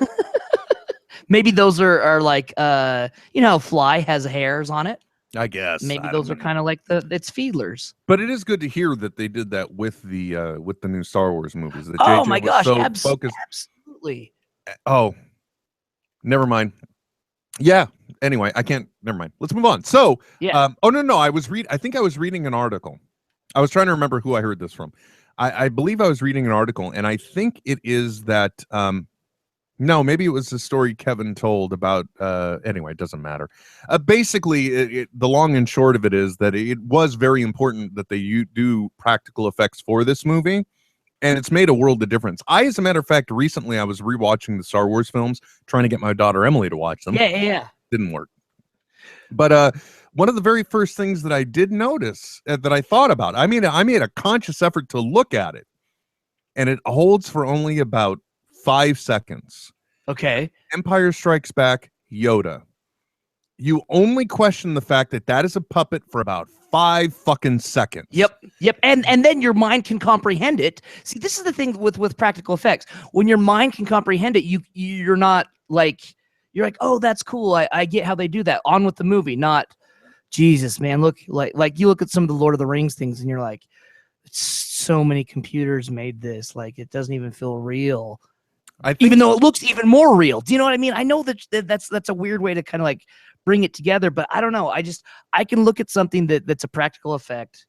Maybe those are like, you know, how Fly has hairs on it. I guess maybe those are kind of like its feelers. But it is good to hear that they did that with the new Star Wars movies. That oh JJ my gosh, so absolutely. Oh, never mind. Yeah. Anyway, I can't. Never mind. Let's move on. So, yeah. Oh no, I think I was reading an article. I was trying to remember who I heard this from. I believe I was reading an article, and I think it is that. No, maybe it was the story Kevin told about. Anyway, it doesn't matter. Basically, the long and short of it is that it was very important that they do practical effects for this movie. And it's made a world of difference. As a matter of fact, recently I was rewatching the Star Wars films, trying to get my daughter Emily to watch them. Yeah. Didn't work. But one of the very first things that I did notice that I thought about, I made a conscious effort to look at it, and it holds for only about 5 seconds. Okay. Empire Strikes Back, Yoda. You only question the fact that is a puppet for about 5 fucking seconds. Yep. And then your mind can comprehend it. See, this is the thing with practical effects. When your mind can comprehend it, you're not like, you're like, oh, that's cool. I get how they do that. On with the movie. Not, Jesus, man. Look, like you look at some of the Lord of the Rings things, and you're like, so many computers made this. Like, it doesn't even feel real. Even though it looks even more real. Do you know what I mean? I know that's a weird way to kind of like bring it together, but I don't know. I can look at something that's a practical effect,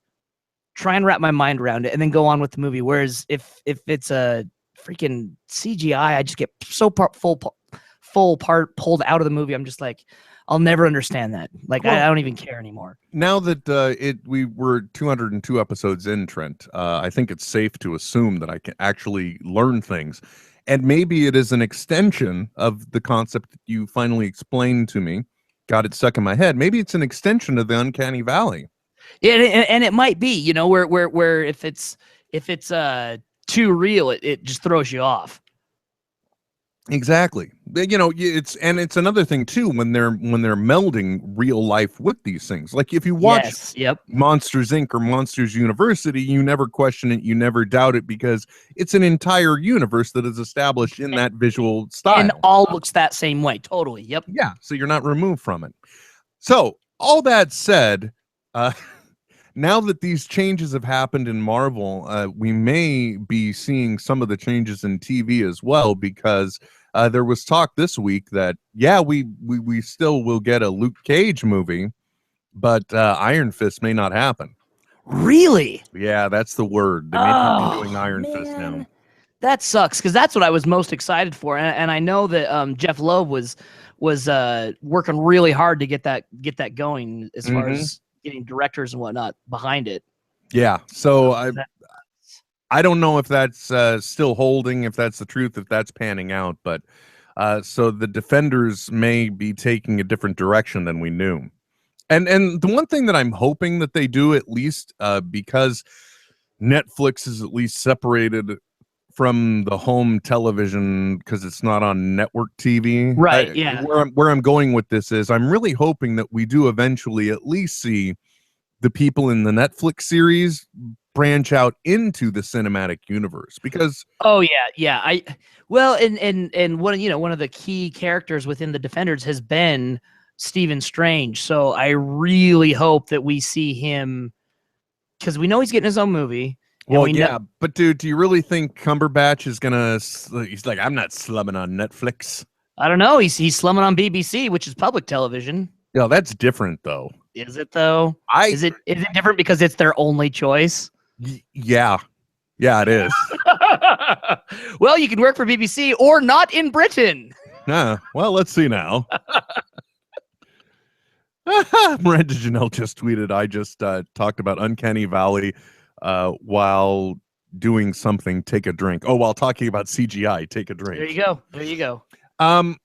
try and wrap my mind around it, and then go on with the movie. Whereas if it's a freaking CGI, I just get so full part pulled out of the movie. I'm just like, I'll never understand that. Like, I don't even care anymore. Now that we were 202 episodes in, Trent, I think it's safe to assume that I can actually learn things. And maybe it is an extension of the concept that you finally explained to me. Got it stuck in my head. Maybe it's an extension of the Uncanny Valley. Yeah, and it might be, you know, where if it's too real, it just throws you off. Exactly. You know, it's another thing too when they're melding real life with these things. Like if you watch Monsters Inc. or Monsters University, you never question it, you never doubt it, because it's an entire universe that is established in that visual style. And all looks that same way. Totally. Yep. Yeah. So you're not removed from it. So all that said, now that these changes have happened in Marvel, we may be seeing some of the changes in TV as well, because there was talk this week that, we still will get a Luke Cage movie, but Iron Fist may not happen. Really? Yeah, that's the word. They made him doing Iron Fist now. That sucks because that's what I was most excited for, and I know that Jeff Loeb was working really hard to get that going as far as getting directors and whatnot behind it. Yeah, so I don't know if that's still holding, if that's the truth, if that's panning out, but so the Defenders may be taking a different direction than we knew. And the one thing that I'm hoping that they do, at least because Netflix is at least separated from the home television because it's not on network TV. Right, yeah. Where I'm going with this is I'm really hoping that we do eventually at least see the people in the Netflix series branch out into the cinematic universe, because and one of the key characters within the Defenders has been Stephen Strange, so I really hope that we see him, because we know he's getting his own movie. Well, but dude, do you really think Cumberbatch is gonna? He's like, I'm not slumming on Netflix. I don't know. He's slumming on BBC, which is public television. Yeah, that's different though. Is it though? Is it different because it's their only choice? Yeah, it is. Well, you can work for BBC or not in Britain. Well, let's see now. Miranda Janelle just tweeted, I just talked about Uncanny Valley while doing something, take a drink. Oh, while talking about CGI, take a drink. There you go. I've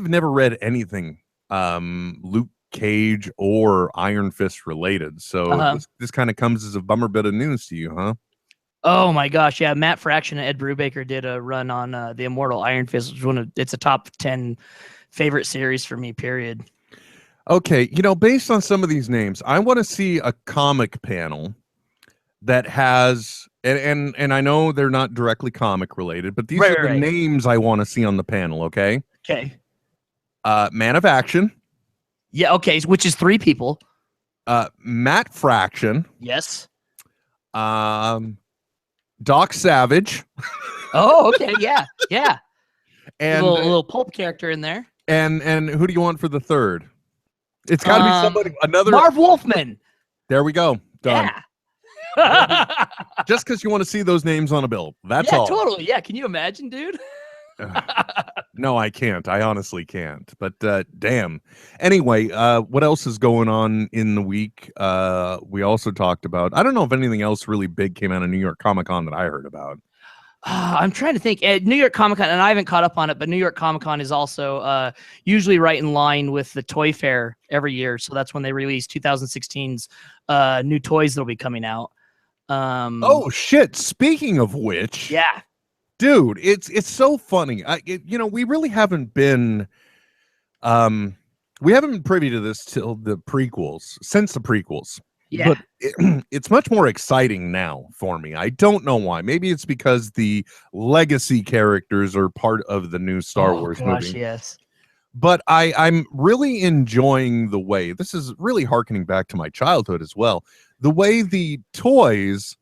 never read anything Luke Cage or Iron Fist related, so this kind of comes as a bummer bit of news to you, huh? Oh my gosh, yeah. Matt Fraction and Ed Brubaker did a run on the Immortal Iron Fist, which it's a top 10 favorite series for me, period. Okay, based on some of these names, I want to see a comic panel that has, and I know they're not directly comic related, but these are the names I want to see on the panel, okay? Okay. Man of Action. Yeah, okay, which is 3 people. Matt Fraction. Yes. Doc Savage. Oh, okay, yeah. And a little pulp character in there. And who do you want for the third? It's got to be somebody, another Marv Wolfman. There we go. Done. Yeah. Just because you want to see those names on a bill. That's all. Yeah, totally. Yeah, can you imagine, dude? No, I can't. I honestly can't. But damn. Anyway, what else is going on in the week? We also talked about, I don't know if anything else really big came out of New York Comic Con that I heard about. I'm trying to think. New York Comic Con, and I haven't caught up on it, but New York Comic Con is also usually right in line with the Toy Fair every year. So that's when they release 2016's new toys that'll be coming out. Oh shit! Speaking of which, yeah, dude, it's so funny. We really haven't been, we haven't been privy to this since the prequels. Yeah, but it's much more exciting now for me. I don't know why. Maybe it's because the legacy characters are part of the new Star Wars movie. Yes. But I'm really enjoying the way, this is really harkening back to my childhood as well, the way the toys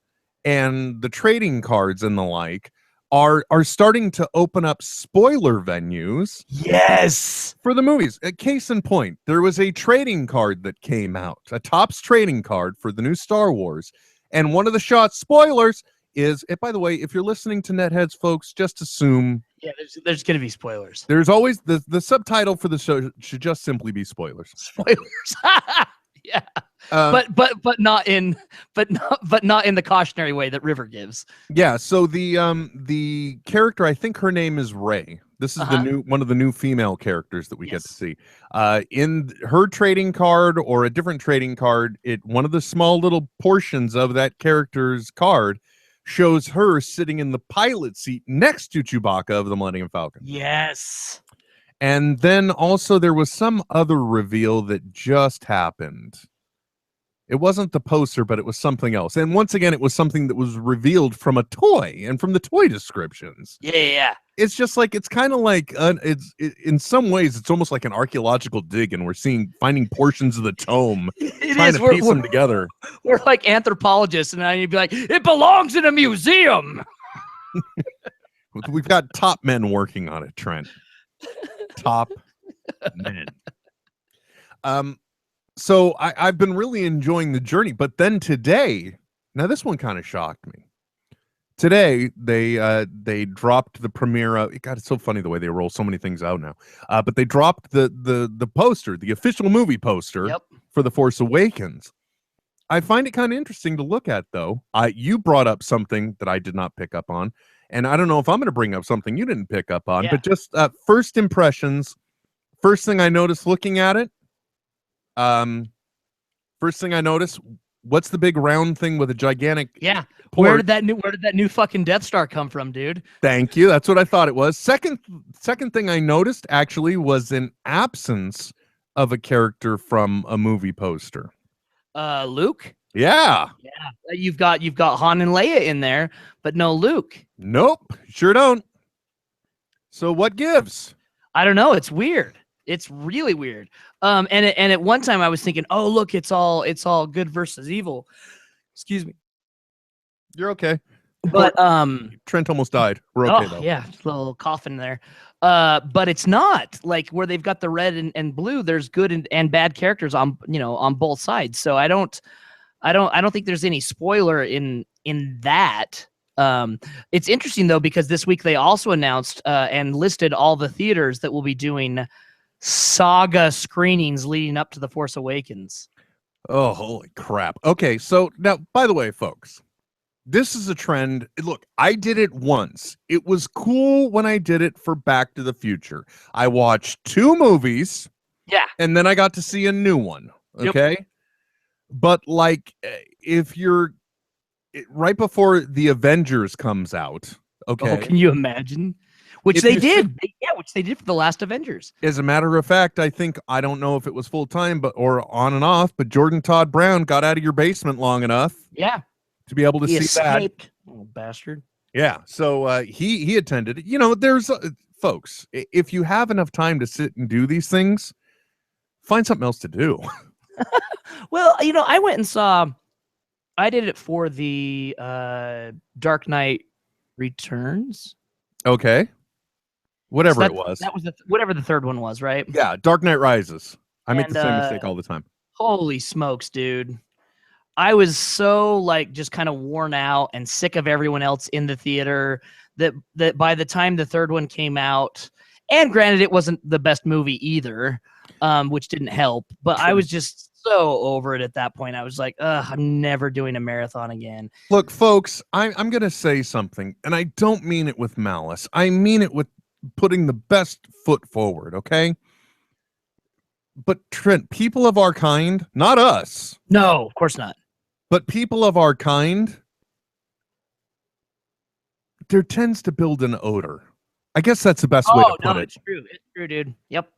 and the trading cards and the like are starting to open up spoiler venues. Yes. For the movies. Case in point, there was a trading card that came out, a Topps trading card for the new Star Wars. And one of the shots, spoilers, is, by the way, if you're listening to Netheads, folks, just assume. Yeah, there's going to be spoilers. There's always, the subtitle for the show should just simply be spoilers. Spoilers. Yeah. But not in the cautionary way that River gives. Yeah, so the character, I think her name is Rey. This is one of the new female characters that we get to see. In her trading card or a different trading card, one of the small little portions of that character's card shows her sitting in the pilot seat next to Chewbacca of the Millennium Falcon. Yes. And then also there was some other reveal that just happened. It wasn't the poster, but it was something else. And once again, it was something that was revealed from a toy and from the toy descriptions. Yeah. It's just like, it's kind of like, in some ways, it's almost like an archaeological dig, and we're finding portions of the tome, trying to piece them together. We're like anthropologists, and then you'd be like, it belongs in a museum. We've got top men working on it, Trent. Top men. So I've been really enjoying the journey, but then today, now this one kind of shocked me. Today they dropped the premiere. God, it's so funny the way they roll so many things out now. But they dropped the poster, the official movie poster for The Force Awakens. I find it kind of interesting to look at, though. You brought up something that I did not pick up on, and I don't know if I'm going to bring up something you didn't pick up on. But just first impressions. First thing I noticed looking at it. First thing I noticed. What's the big round thing with a gigantic? Yeah. Where did that new fucking Death Star come from, dude? Thank you. That's what I thought it was. Second thing I noticed actually was an absence of a character from a movie poster. Luke? Yeah. Yeah. You've got Han and Leia in there, but no Luke. Nope. Sure don't. So what gives? I don't know. It's weird. It's really weird. And at one time I was thinking, oh look, it's all good versus evil. Excuse me. You're okay. But Trent almost died. We're okay though. Yeah, a little coffin there. But it's not like where they've got the red and blue. There's good and bad characters on both sides. So I don't think there's any spoiler in that. It's interesting though because this week they also announced and listed all the theaters that will be doing saga screenings leading up to The Force Awakens. Oh, holy crap. Okay, so now, by the way, folks, this is a trend. Look, I did it once. It was cool when I did it for Back to the Future. I watched 2 movies. Yeah. And then I got to see a new one. Okay. Yep. But like, if you're right before the Avengers comes out. Okay. Oh, can you imagine? Which they did. Which they did for the last Avengers. As a matter of fact, I don't know if it was full time, or on and off, but Jordan Todd Brown got out of your basement long enough. Yeah. To be able to see escaped. That. Little bastard. Yeah. So he attended. There's folks, if you have enough time to sit and do these things, find something else to do. Well, I went and saw. I did it for the Dark Knight Returns. Okay. Whatever it was. That was whatever the third one was, right? Yeah, Dark Knight Rises. I make the same mistake all the time. Holy smokes, dude. I was so just kind of worn out and sick of everyone else in the theater that by the time the third one came out, and granted it wasn't the best movie either, which didn't help, but I was just so over it at that point. I was like, I'm never doing a marathon again. Look, folks, I'm going to say something, and I don't mean it with malice. I mean it with putting the best foot forward, okay? But Trent, people of our kind, not us. No, of course not. But people of our kind, there tends to build an odor. I guess that's the best way to put it. It's true. It's true, dude. Yep.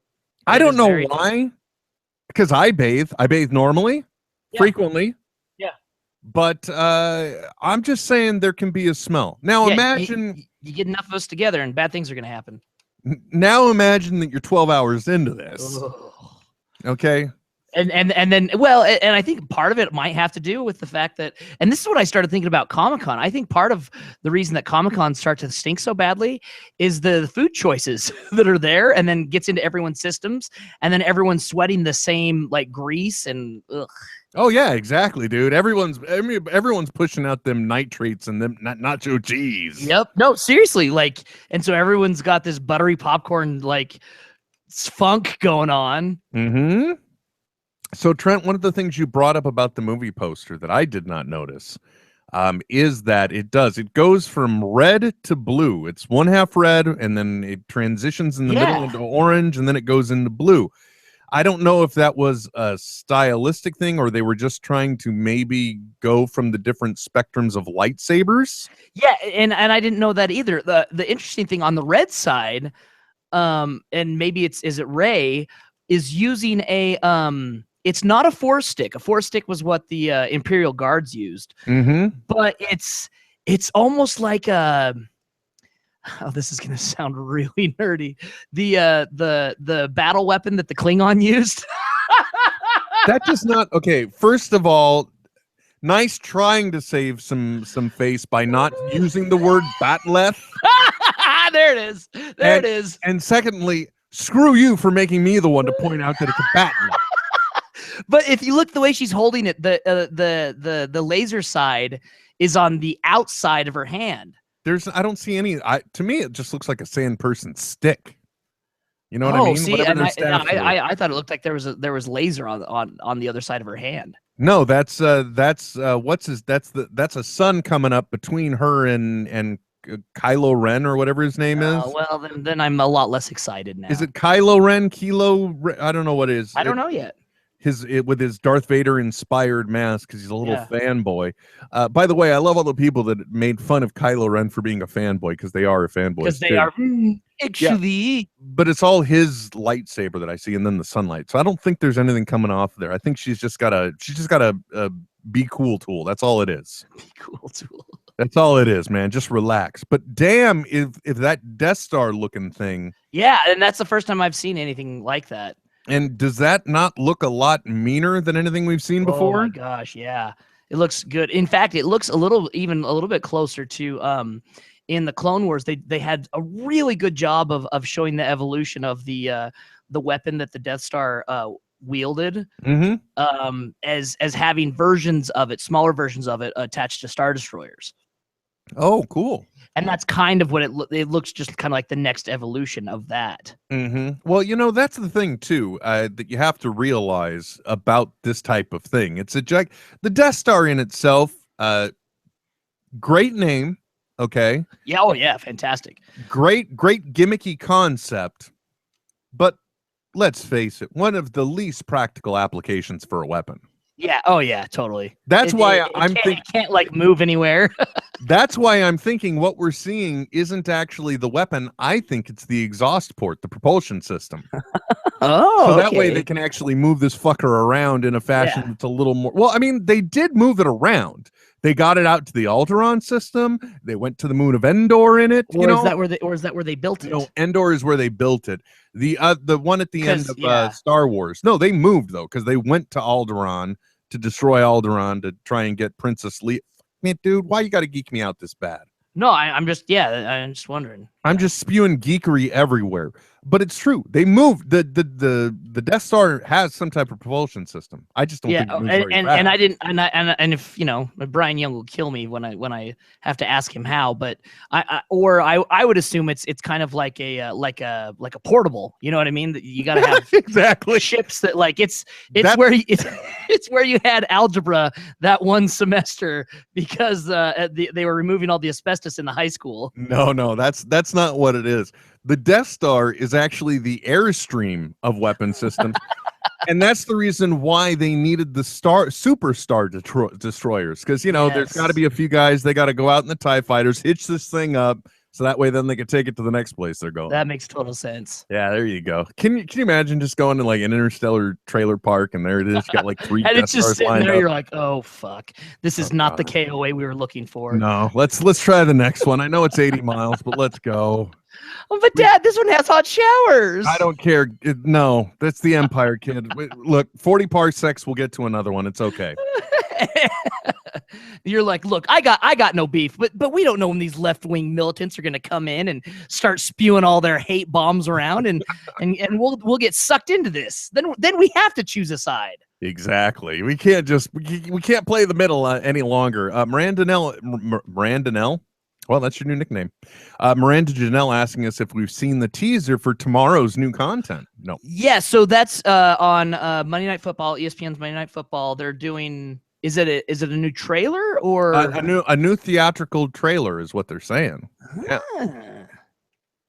I don't know why. Because I bathe. I bathe normally, frequently. Yeah. But I'm just saying there can be a smell. Now imagine you get enough of us together and bad things are going to happen. Now imagine that you're 12 hours into this. Ugh. Okay. And then, well, and I think part of it might have to do with the fact that, and this is what I started thinking about Comic-Con. I think part of the reason that Comic-Con starts to stink so badly is the food choices that are there, and then gets into everyone's systems, and then everyone's sweating the same grease and ugh. Oh yeah, exactly, dude. Everyone's pushing out them nitrates and them nacho cheese. Yep. No, seriously, and so everyone's got this buttery popcorn funk going on. Mm-hmm. So, Trent, one of the things you brought up about the movie poster that I did not notice is that it goes from red to blue. It's one half red, and then it transitions in the middle into orange, and then it goes into blue. I don't know if that was a stylistic thing or they were just trying to maybe go from the different spectrums of lightsabers. Yeah, and I didn't know that either. The interesting thing on the red side, and maybe is it Rey, is using a it's not a force stick. A force stick was what the Imperial Guards used. Mm-hmm. But it's almost like a this is gonna sound really nerdy. The battle weapon that the Klingon used. That does not okay. First of all, nice trying to save some face by not using the word batleth. There it is. There it is. And secondly, screw you for making me the one to point out that it's a batleth. But if you look the way she's holding it, the laser side is on the outside of her hand. I don't see any. To me, it just looks like a sand person's stick. You know what I Oh, mean? see, Whatever and their staff is. I thought it looked like there was laser on the other side of her hand. No, that's a sun coming up between her and Kylo Ren or whatever his name is. Well, then I'm a lot less excited now. Is it Kylo Ren? I don't know what it is. I don't know yet. With his Darth Vader inspired mask because he's a little fanboy. By the way, I love all the people that made fun of Kylo Ren for being a fanboy because they are a fanboy. Because they are actually. But it's all his lightsaber that I see, and then the sunlight. So I don't think there's anything coming off there. I think she's just got a be cool tool. That's all it is. Be cool tool. That's all it is, man. Just relax. But damn, if that Death Star looking thing. Yeah, and that's the first time I've seen anything like that. And does that not look a lot meaner than anything we've seen before? Oh my gosh, yeah. It looks good. In fact, it looks a little bit closer to in the Clone Wars. They had a really good job of showing the evolution of the weapon that the Death Star wielded, as having versions of it, smaller versions of it attached to Star Destroyers. Oh, cool. And that's kind of what it looks just kind of like the next evolution of that. Well, that's the thing too, that you have to realize about this type of thing. It's the Death Star in itself, great name. Okay. Yeah. Oh yeah. Fantastic. Great gimmicky concept, but let's face it, one of the least practical applications for a weapon. Yeah. Oh yeah. Totally. That's why I'm thinking it can't like move anywhere. That's why I'm thinking what we're seeing isn't actually the weapon. I think it's the exhaust port, the propulsion system. Oh, so that way they can actually move this fucker around in a fashion that's a little more. Well, I mean, they did move it around. They got it out to the Alderaan system. They went to the moon of Endor in it. Is that where they built it? No, Endor is where they built it. The one at the end of Star Wars. No, they moved though because they went to Alderaan to destroy Alderaan to try and get Princess Leia. Man, dude, why you got to geek me out this bad? No, I'm just wondering. I'm just spewing geekery everywhere, but it's true. They moved the Death Star has some type of propulsion system. I just don't think it moves very fast. And I didn't and if Brian Young will kill me when I have to ask him how, but I would assume it's kind of like a portable. You know what I mean? That you got to have exactly ships that it's where you had algebra that one semester because they were removing all the asbestos in the high school. No, that's not what it is. The Death Star is actually the airstream of weapon systems. And that's the reason why they needed the superstar destroyers. Because, there's got to be a few guys, they got to go out in the TIE fighters, hitch this thing up, so that way then they can take it to the next place they're going. That makes total sense. Yeah, there you go. Can you imagine just going to like an interstellar trailer park and there it is, got like 3 and Death it's just Stars sitting lined there, up. you're like, oh fuck, this is not the KOA we were looking for. No, let's try the next one. I know it's 80 miles, but let's go. Oh, but Dad, this one has hot showers. I don't care. No, that's the Empire, kid. Look, 40 parsecs. We'll get to another one. It's okay. You're like, look, I got no beef, but we don't know when these left-wing militants are going to come in and start spewing all their hate bombs around, and we'll get sucked into this. Then we have to choose a side. Exactly. We can't play the middle any longer. Miranda. Well, that's your new nickname. Miranda Janelle asking us if we've seen the teaser for tomorrow's new content. No. Yeah, so that's on Monday Night Football, ESPN's Monday Night Football. They're doing. Is it a new trailer or a new theatrical trailer is what they're saying? Yeah.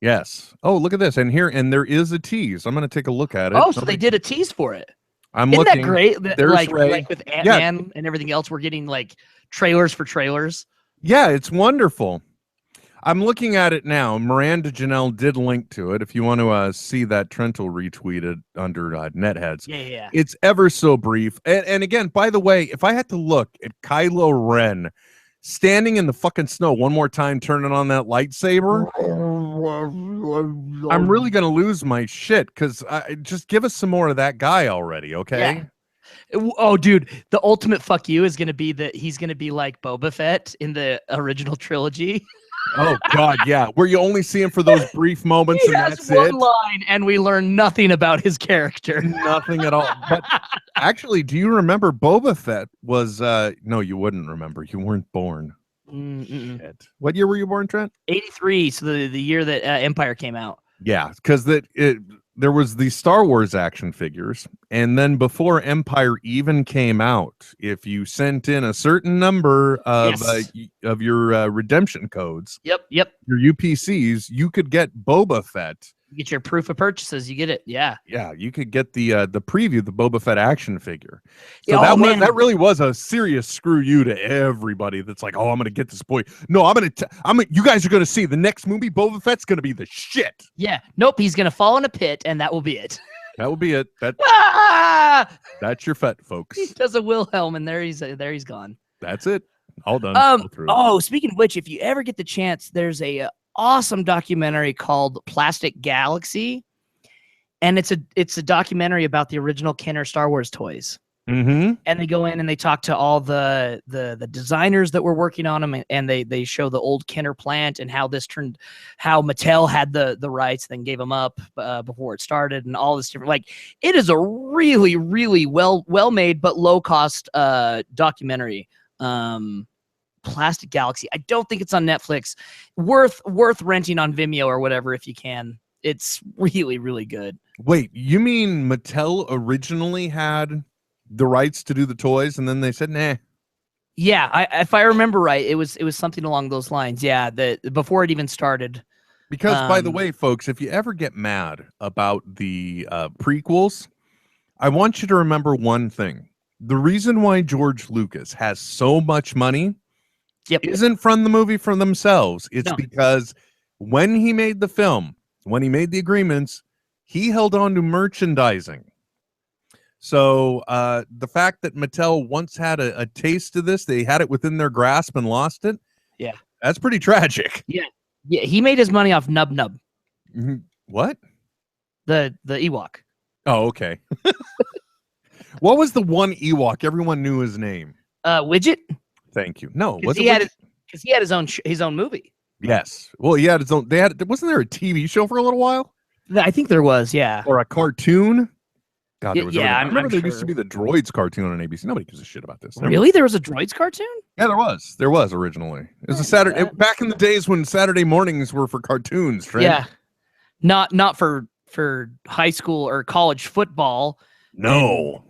Yes. Oh, look at this, and there is a tease. I'm going to take a look at it. Oh, so they did a tease for it. Isn't that great? Like with Ant-Man Yeah. and everything else, we're getting like trailers for trailers. Yeah, it's wonderful. I'm looking at it now. Miranda Janelle did link to it. If you want to see that, Trent will retweet it under Netheads. Yeah. It's ever so brief. And again, by the way, if I had to look at Kylo Ren standing in the fucking snow one more time, turning on that lightsaber, I'm really going to lose my shit because just give us some more of that guy already, okay? Yeah. Oh, dude, the ultimate fuck you is going to be that he's going to be like Boba Fett in the original trilogy. Oh God, yeah. Where you only see him for those brief moments, and that's one it. Line, and we learn nothing about his character. Nothing at all. But Actually, do you remember Boba Fett was no, you wouldn't remember. You weren't born. Shit. What year were you born, Trent? 83, so the year that Empire came out. Yeah, because there was the Star Wars action figures, and then before Empire even came out, if you sent in a certain number of your redemption codes, Yep. your UPCs, you could get Boba Fett. You get your proof of purchases. You get it. Yeah. Yeah, you could get the preview, the Boba Fett action figure. So Yeah, that really was a serious screw you to everybody that's like, oh, I'm gonna get this boy. No, you guys are gonna see the next movie. Boba Fett's gonna be the shit. Yeah. Nope. He's gonna fall in a pit, and that will be it. That will be it. That's your Fett, folks. He does a Wilhelm, and there he's gone. That's it. All done. Oh, speaking of which, if you ever get the chance, there's a awesome documentary called Plastic Galaxy, and it's a documentary about the original Kenner Star Wars toys. Mm-hmm. And they go in and they talk to all the designers that were working on them, and they show the old Kenner plant and how Mattel had the rights, then gave them up before it started, and all this different. Like, it is a really, really well made but low cost documentary. Plastic Galaxy. I don't think it's on Netflix. Worth renting on Vimeo or whatever if you can. It's really, really good. Wait, you mean Mattel originally had the rights to do the toys, and then they said, nah? Yeah, if I remember right, it was something along those lines. Yeah, before it even started. Because, by the way, folks, if you ever get mad about the prequels, I want you to remember one thing. The reason why George Lucas has so much money isn't from the movie from themselves. It's because when he made the film, when he made the agreements, he held on to merchandising. So the fact that Mattel once had a taste of this, they had it within their grasp and lost it. Yeah. That's pretty tragic. Yeah. Yeah. He made his money off Nub Nub. Mm-hmm. What? The Ewok. Oh, okay. What was the one Ewok everyone knew his name? Widget. Thank you. No, because he had his own movie. Yes. Well, he had his own. Wasn't there a TV show for a little while? I think there was. Yeah. Or a cartoon. God, there was. I remember there used to be the Droids cartoon on ABC. Nobody gives a shit about this. Really? There was a Droids cartoon? Yeah, there was. There was originally. It was a Saturday back in the days when Saturday mornings were for cartoons. Trent. Yeah. Not for high school or college football. No.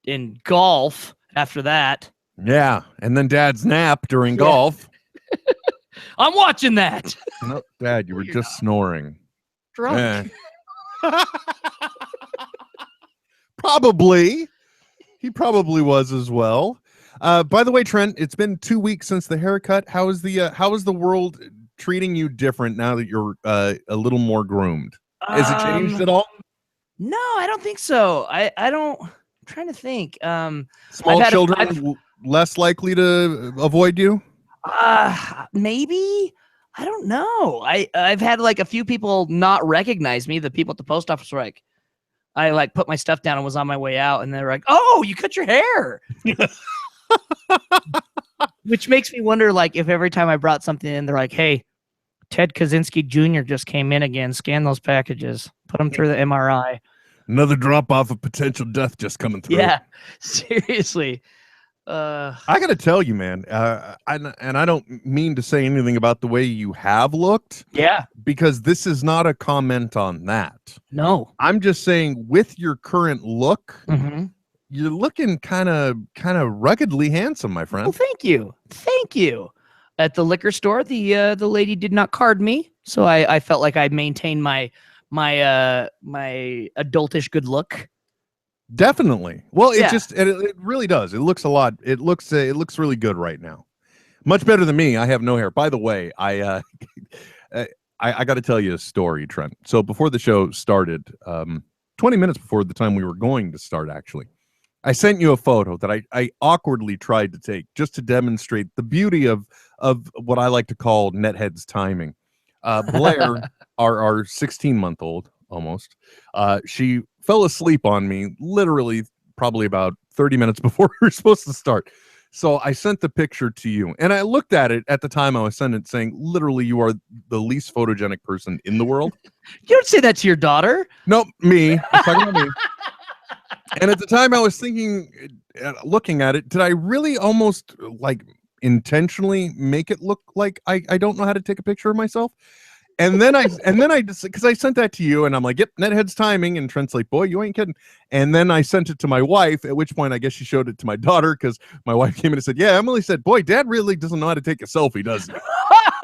In golf after that. Yeah, and then Dad's nap during golf. I'm watching that. No, Dad, you were just snoring. Drunk. Probably. He probably was as well. By the way, Trent, it's been 2 weeks since the haircut. How is the world treating you different now that you're a little more groomed? Has it changed at all? No, I don't think so. I don't. I'm trying to think. Small children less likely to avoid you? Maybe. I don't know. I've had like a few people not recognize me. The people at the post office were like, I like put my stuff down and was on my way out, and they're like, "Oh, you cut your hair," which makes me wonder, like, if every time I brought something in, they're like, "Hey, Ted Kaczynski Jr. just came in again. Scan those packages. Put them through the MRI." Another drop off of potential death just coming through. Yeah, seriously. I gotta tell you, man, I don't mean to say anything about the way you have looked. Yeah. Because this is not a comment on that. No. I'm just saying with your current look, you're looking kind of ruggedly handsome, my friend. Well, thank you. Thank you. At the liquor store, the lady did not card me, so I felt like I maintained my adultish good look. Definitely. Well, it really does. It looks a lot. It looks really good right now. Much better than me. I have no hair. By the way, I got to tell you a story, Trent. So before the show started, 20 minutes before the time we were going to start, actually, I sent you a photo that I awkwardly tried to take just to demonstrate the beauty of what I like to call Netheads timing. Blair, our 16-month-old, almost, she fell asleep on me literally probably about 30 minutes before we were supposed to start. So I sent the picture to you, and I looked at it at the time I was sending it, saying, literally, you are the least photogenic person in the world. You don't say that to your daughter. Nope, me. I'm talking about me. And at the time I was thinking, looking at it, did I really almost like intentionally make it look like I don't know how to take a picture of myself? And then I just, because I sent that to you and I'm like, yep, Netheads timing. And Trent's like, boy, you ain't kidding. And then I sent it to my wife, at which point I guess she showed it to my daughter, because my wife came in and said, yeah, Emily said, boy, Dad really doesn't know how to take a selfie, does he?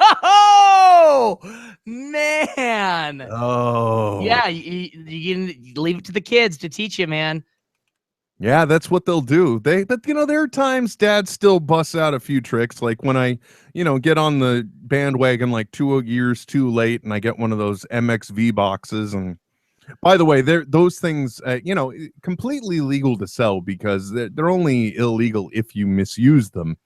Oh, man. Oh. Yeah, you can leave it to the kids to teach you, man. Yeah, that's what they'll do. But there are times Dad still busts out a few tricks, like when I, get on the bandwagon like 2 years too late, and I get one of those MXV boxes. And by the way, those things, completely legal to sell, because they're only illegal if you misuse them.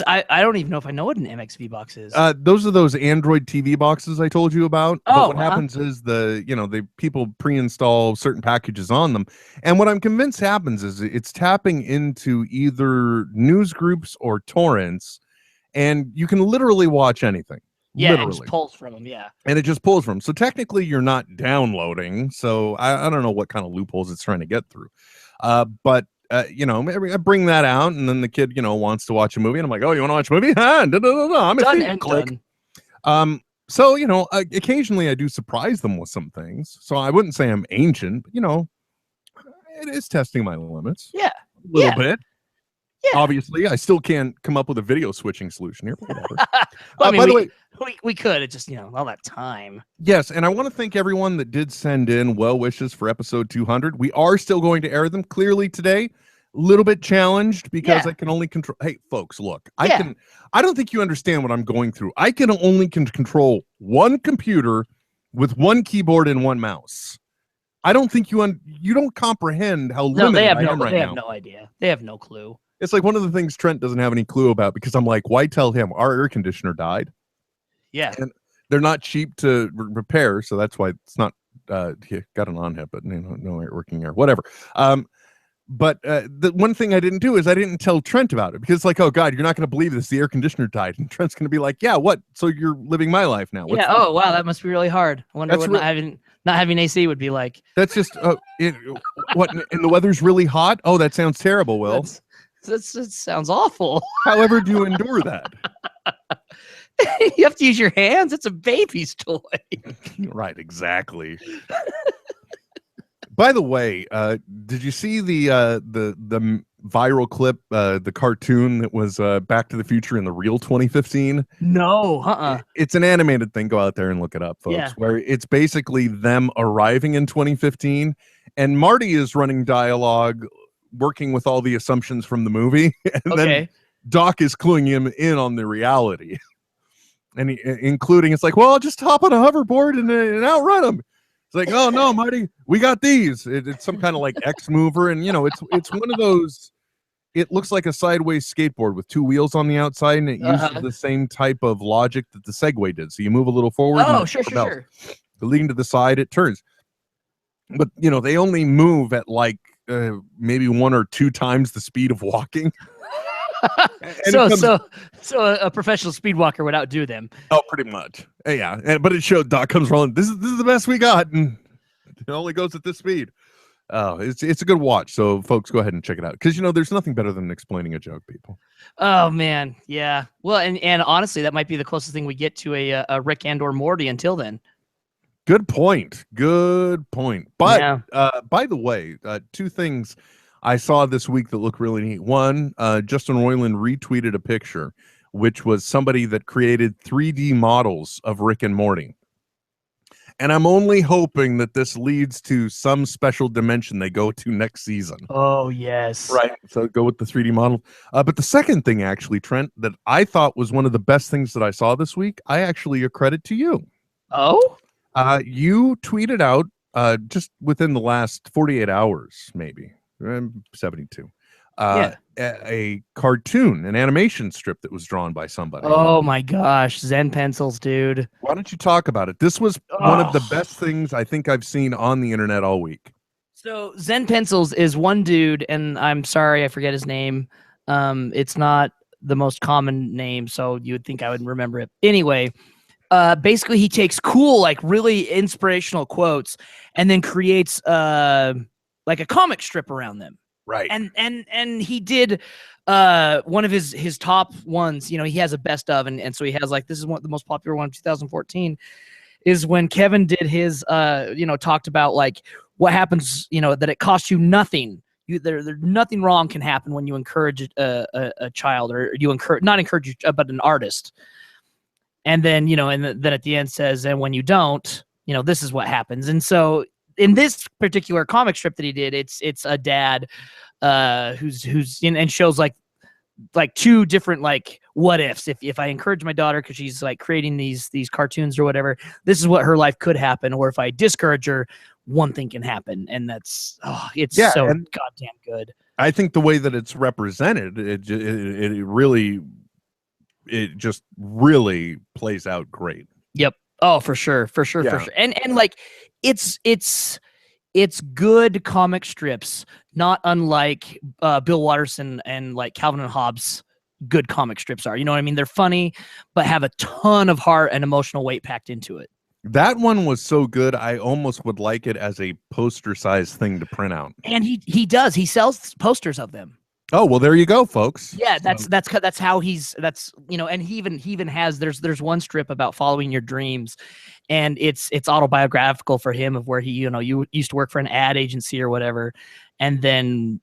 I don't even know if I know what an MXV box is. Those are those Android TV boxes I told you about. Oh, but what happens is the people pre-install certain packages on them, and what I'm convinced happens is it's tapping into either news groups or torrents, and you can literally watch anything. Yeah, literally. it just pulls from them. Yeah, and it just pulls from them. So technically, you're not downloading. So I don't know what kind of loopholes it's trying to get through, but. I bring that out, and then the kid, wants to watch a movie, and I'm like, oh, you want to watch a movie? I'm done and click. done. So, occasionally I do surprise them with some things. So I wouldn't say I'm ancient, but, it is testing my limits. Yeah. A little bit. Yeah. Obviously, I still can't come up with a video switching solution here, but whatever. Well, I mean, by the way, we could. It's just, all that time. yes, and I want to thank everyone that did send in well wishes for episode 200. We are still going to air them clearly today. A little bit challenged because I can only control. Hey, folks, look, I don't think you understand what I'm going through. I can only control one computer with one keyboard and one mouse. I don't think you don't comprehend how limited I am right now. They have no idea. They have no clue. It's like one of the things Trent doesn't have any clue about, because I'm like, why tell him our air conditioner died? Yeah. And they're not cheap to repair, so that's why it's not got an on hit, but no working air, whatever. But the one thing I didn't do is I didn't tell Trent about it, because it's like, oh God, you're not going to believe this. The air conditioner died, and Trent's going to be like, yeah, what? So you're living my life now? Yeah. Oh wow, that must be really hard. I wonder what not having AC would be like. That's just what? And the weather's really hot. Oh, that sounds terrible. Well, that sounds awful. However, do you endure that? You have to use your hands. It's a baby's toy. Right. Exactly. By the way, did you see the viral clip, the cartoon that was Back to the Future in the real 2015? No, It's an animated thing. Go out there and look it up, folks. Yeah. Where it's basically them arriving in 2015, and Marty is running dialogue, working with all the assumptions from the movie, and then Doc is cluing him in on the reality, and including it's like, well, I'll just hop on a hoverboard and outrun him. It's like, oh no, Marty, we got these. It's some kind of like X mover, and it's one of those. It looks like a sideways skateboard with two wheels on the outside, and it uses the same type of logic that the Segway did. So you move a little forward. Oh, sure. Leading to the side, it turns. But they only move at like maybe 1 or 2 times the speed of walking. So a professional speed walker would outdo them. Oh, pretty much. Yeah, but it showed Doc comes rolling. This is the best we got, and it only goes at this speed. Oh, it's a good watch. So folks, go ahead and check it out, because there's nothing better than explaining a joke, people. Oh man, yeah. Well, and honestly, that might be the closest thing we get to a Rick and or Morty until then. Good point. But by the way, 2 things I saw this week that look really neat. One, Justin Roiland retweeted a picture, which was somebody that created 3D models of Rick and Morty. And I'm only hoping that this leads to some special dimension they go to next season. Oh, yes. Right. So go with the 3D model. But the second thing, actually, Trent, that I thought was one of the best things that I saw this week, I actually accredit to you. Oh? You tweeted out just within the last 48 hours, maybe. 72. A cartoon, an animation strip that was drawn by somebody. Oh my gosh, Zen pencils, dude. Why don't you talk about it? This was one of the best things I think I've seen on the internet all week. So Zen pencils is one dude, and I'm sorry I forget his name. It's not the most common name, so you would think I would remember it. Anyway, basically he takes cool, like really inspirational quotes and then creates like a comic strip around them. Right. And he did one of his top ones. You know, he has a best of, and so he has like, this is one the most popular one of 2014 is when Kevin did his you know, talked about like what happens, you know, that it costs you nothing. There nothing wrong can happen when you encourage a child, or you not encourage, but an artist. And then, you know, and then at the end says, and when you don't, you know, this is what happens. And so in this particular comic strip that he did, it's a dad who's in, and shows like two different like what ifs. If I encourage my daughter because she's like creating these cartoons or whatever, this is what her life could happen. Or if I discourage her, one thing can happen. And that's it's so goddamn good. I think the way that it's represented, it just really plays out great. Yep. Oh, for sure. And like it's good comic strips, not unlike Bill Watterson and like Calvin and Hobbes good comic strips are. You know what I mean? They're funny, but have a ton of heart and emotional weight packed into it. That one was so good, I almost would like it as a poster size thing to print out. And he does. He sells posters of them. Oh, well, there you go, folks. Yeah, that's how that's you know, and he even has there's one strip about following your dreams, and it's autobiographical for him of where he, you know, you used to work for an ad agency or whatever, and then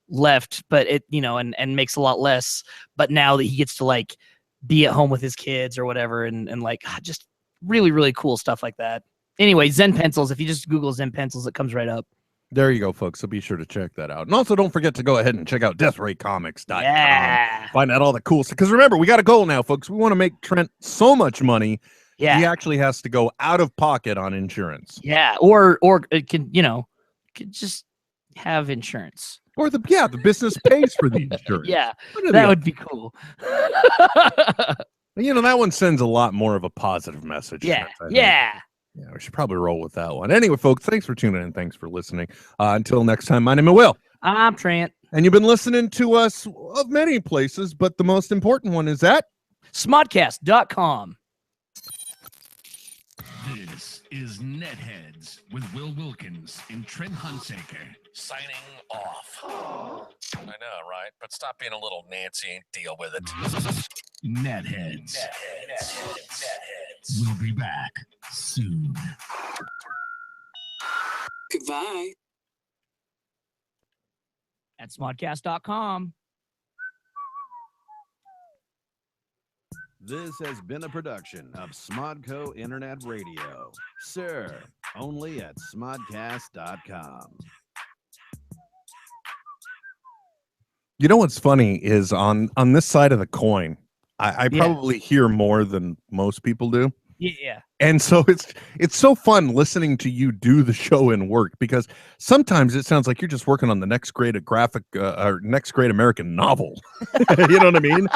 left, but it, you know, and makes a lot less, but now that he gets to like be at home with his kids or whatever, and like just really, really cool stuff like that. Anyway, Zen Pencils, if you just Google Zen Pencils, it comes right up. There you go, folks. So be sure to check that out. And also don't forget to go ahead and check out deathraycomics.com. Yeah. Find out all the cool stuff. Because remember, we got a goal now, folks. We want to make Trent so much money. Yeah. He actually has to go out of pocket on insurance. Yeah. Or it can, you know, could just have insurance. Or the business pays for the insurance. Yeah. That would be cool. You know, that one sends a lot more of a positive message. Yeah. Trent, yeah. Yeah, we should probably roll with that one. Anyway, folks, thanks for tuning in. Thanks for listening. Until next time, my name is Will. I'm Trent. And you've been listening to us of many places, but the most important one is at smodcast.com. This is Netheads with Will Wilkins and Trent Hunsaker signing off. I know, right? But stop being a little Nancy and deal with it. Netheads. We'll be back soon. Goodbye. At smodcast.com. This has been a production of Smodco Internet Radio. Sir, only at smodcast.com. You know what's funny is on this side of the coin, I probably hear more than most people do. Yeah. And so it's so fun listening to you do the show and work, because sometimes it sounds like you're just working on the next great or next great American novel. You know what I mean?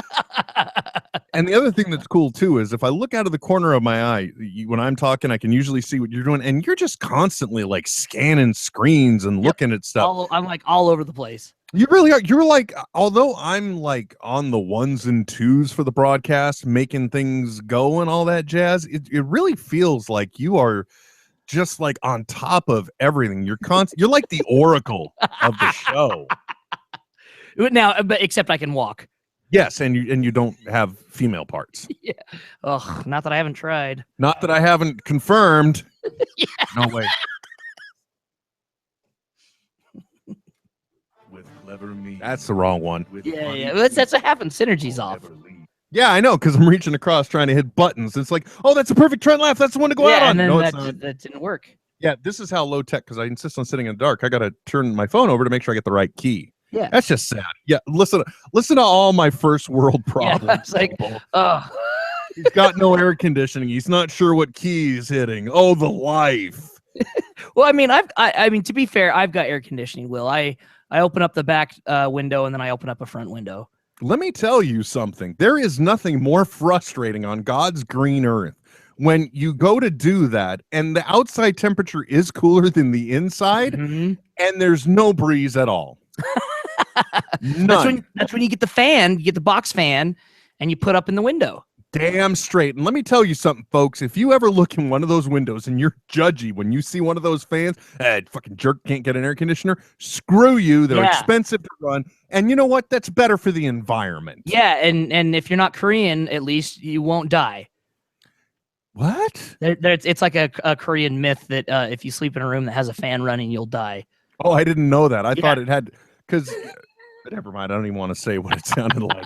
And the other thing that's cool too is if I look out of the corner of my eye, when I'm talking, I can usually see what you're doing, and you're just constantly like scanning screens and looking at stuff. I'm like all over the place. You really are. You're like, although I'm like on the ones and twos for the broadcast, making things go and all that jazz, it really feels like you are just like on top of everything. You're like the oracle of the show. Now, but except I can walk. Yes, and you don't have female parts. Yeah. Oh, not that I haven't tried. Not that I haven't confirmed. Yeah. No way. With clever me. That's the wrong one. Yeah. That's what happens. Synergy's off. Yeah, I know, because I'm reaching across trying to hit buttons. It's like, oh, that's a perfect Trent laugh. That's the one to go out on. And then no, that didn't work. Yeah, this is how low tech, because I insist on sitting in the dark. I got to turn my phone over to make sure I get the right key. Yeah. That's just sad. Yeah, listen to all my first world problems. Yeah, it's like, oh. He's got no air conditioning. He's not sure what key he's hitting. Oh, the life. Well, I mean, to be fair, I've got air conditioning, Will. I open up the back window and then I open up a front window. Let me tell you something. There is nothing more frustrating on God's green earth when you go to do that and the outside temperature is cooler than the inside, and there's no breeze at all. That's when you get the fan, you get the box fan, and you put up in the window. Damn straight. And let me tell you something, folks. If you ever look in one of those windows and you're judgy when you see one of those fans, fucking jerk can't get an air conditioner, screw you. They're expensive to run. And you know what? That's better for the environment. Yeah, and if you're not Korean, at least you won't die. What? It's like a Korean myth that if you sleep in a room that has a fan running, you'll die. Oh, I didn't know that. I thought it had, because, never mind. I don't even want to say what it sounded like.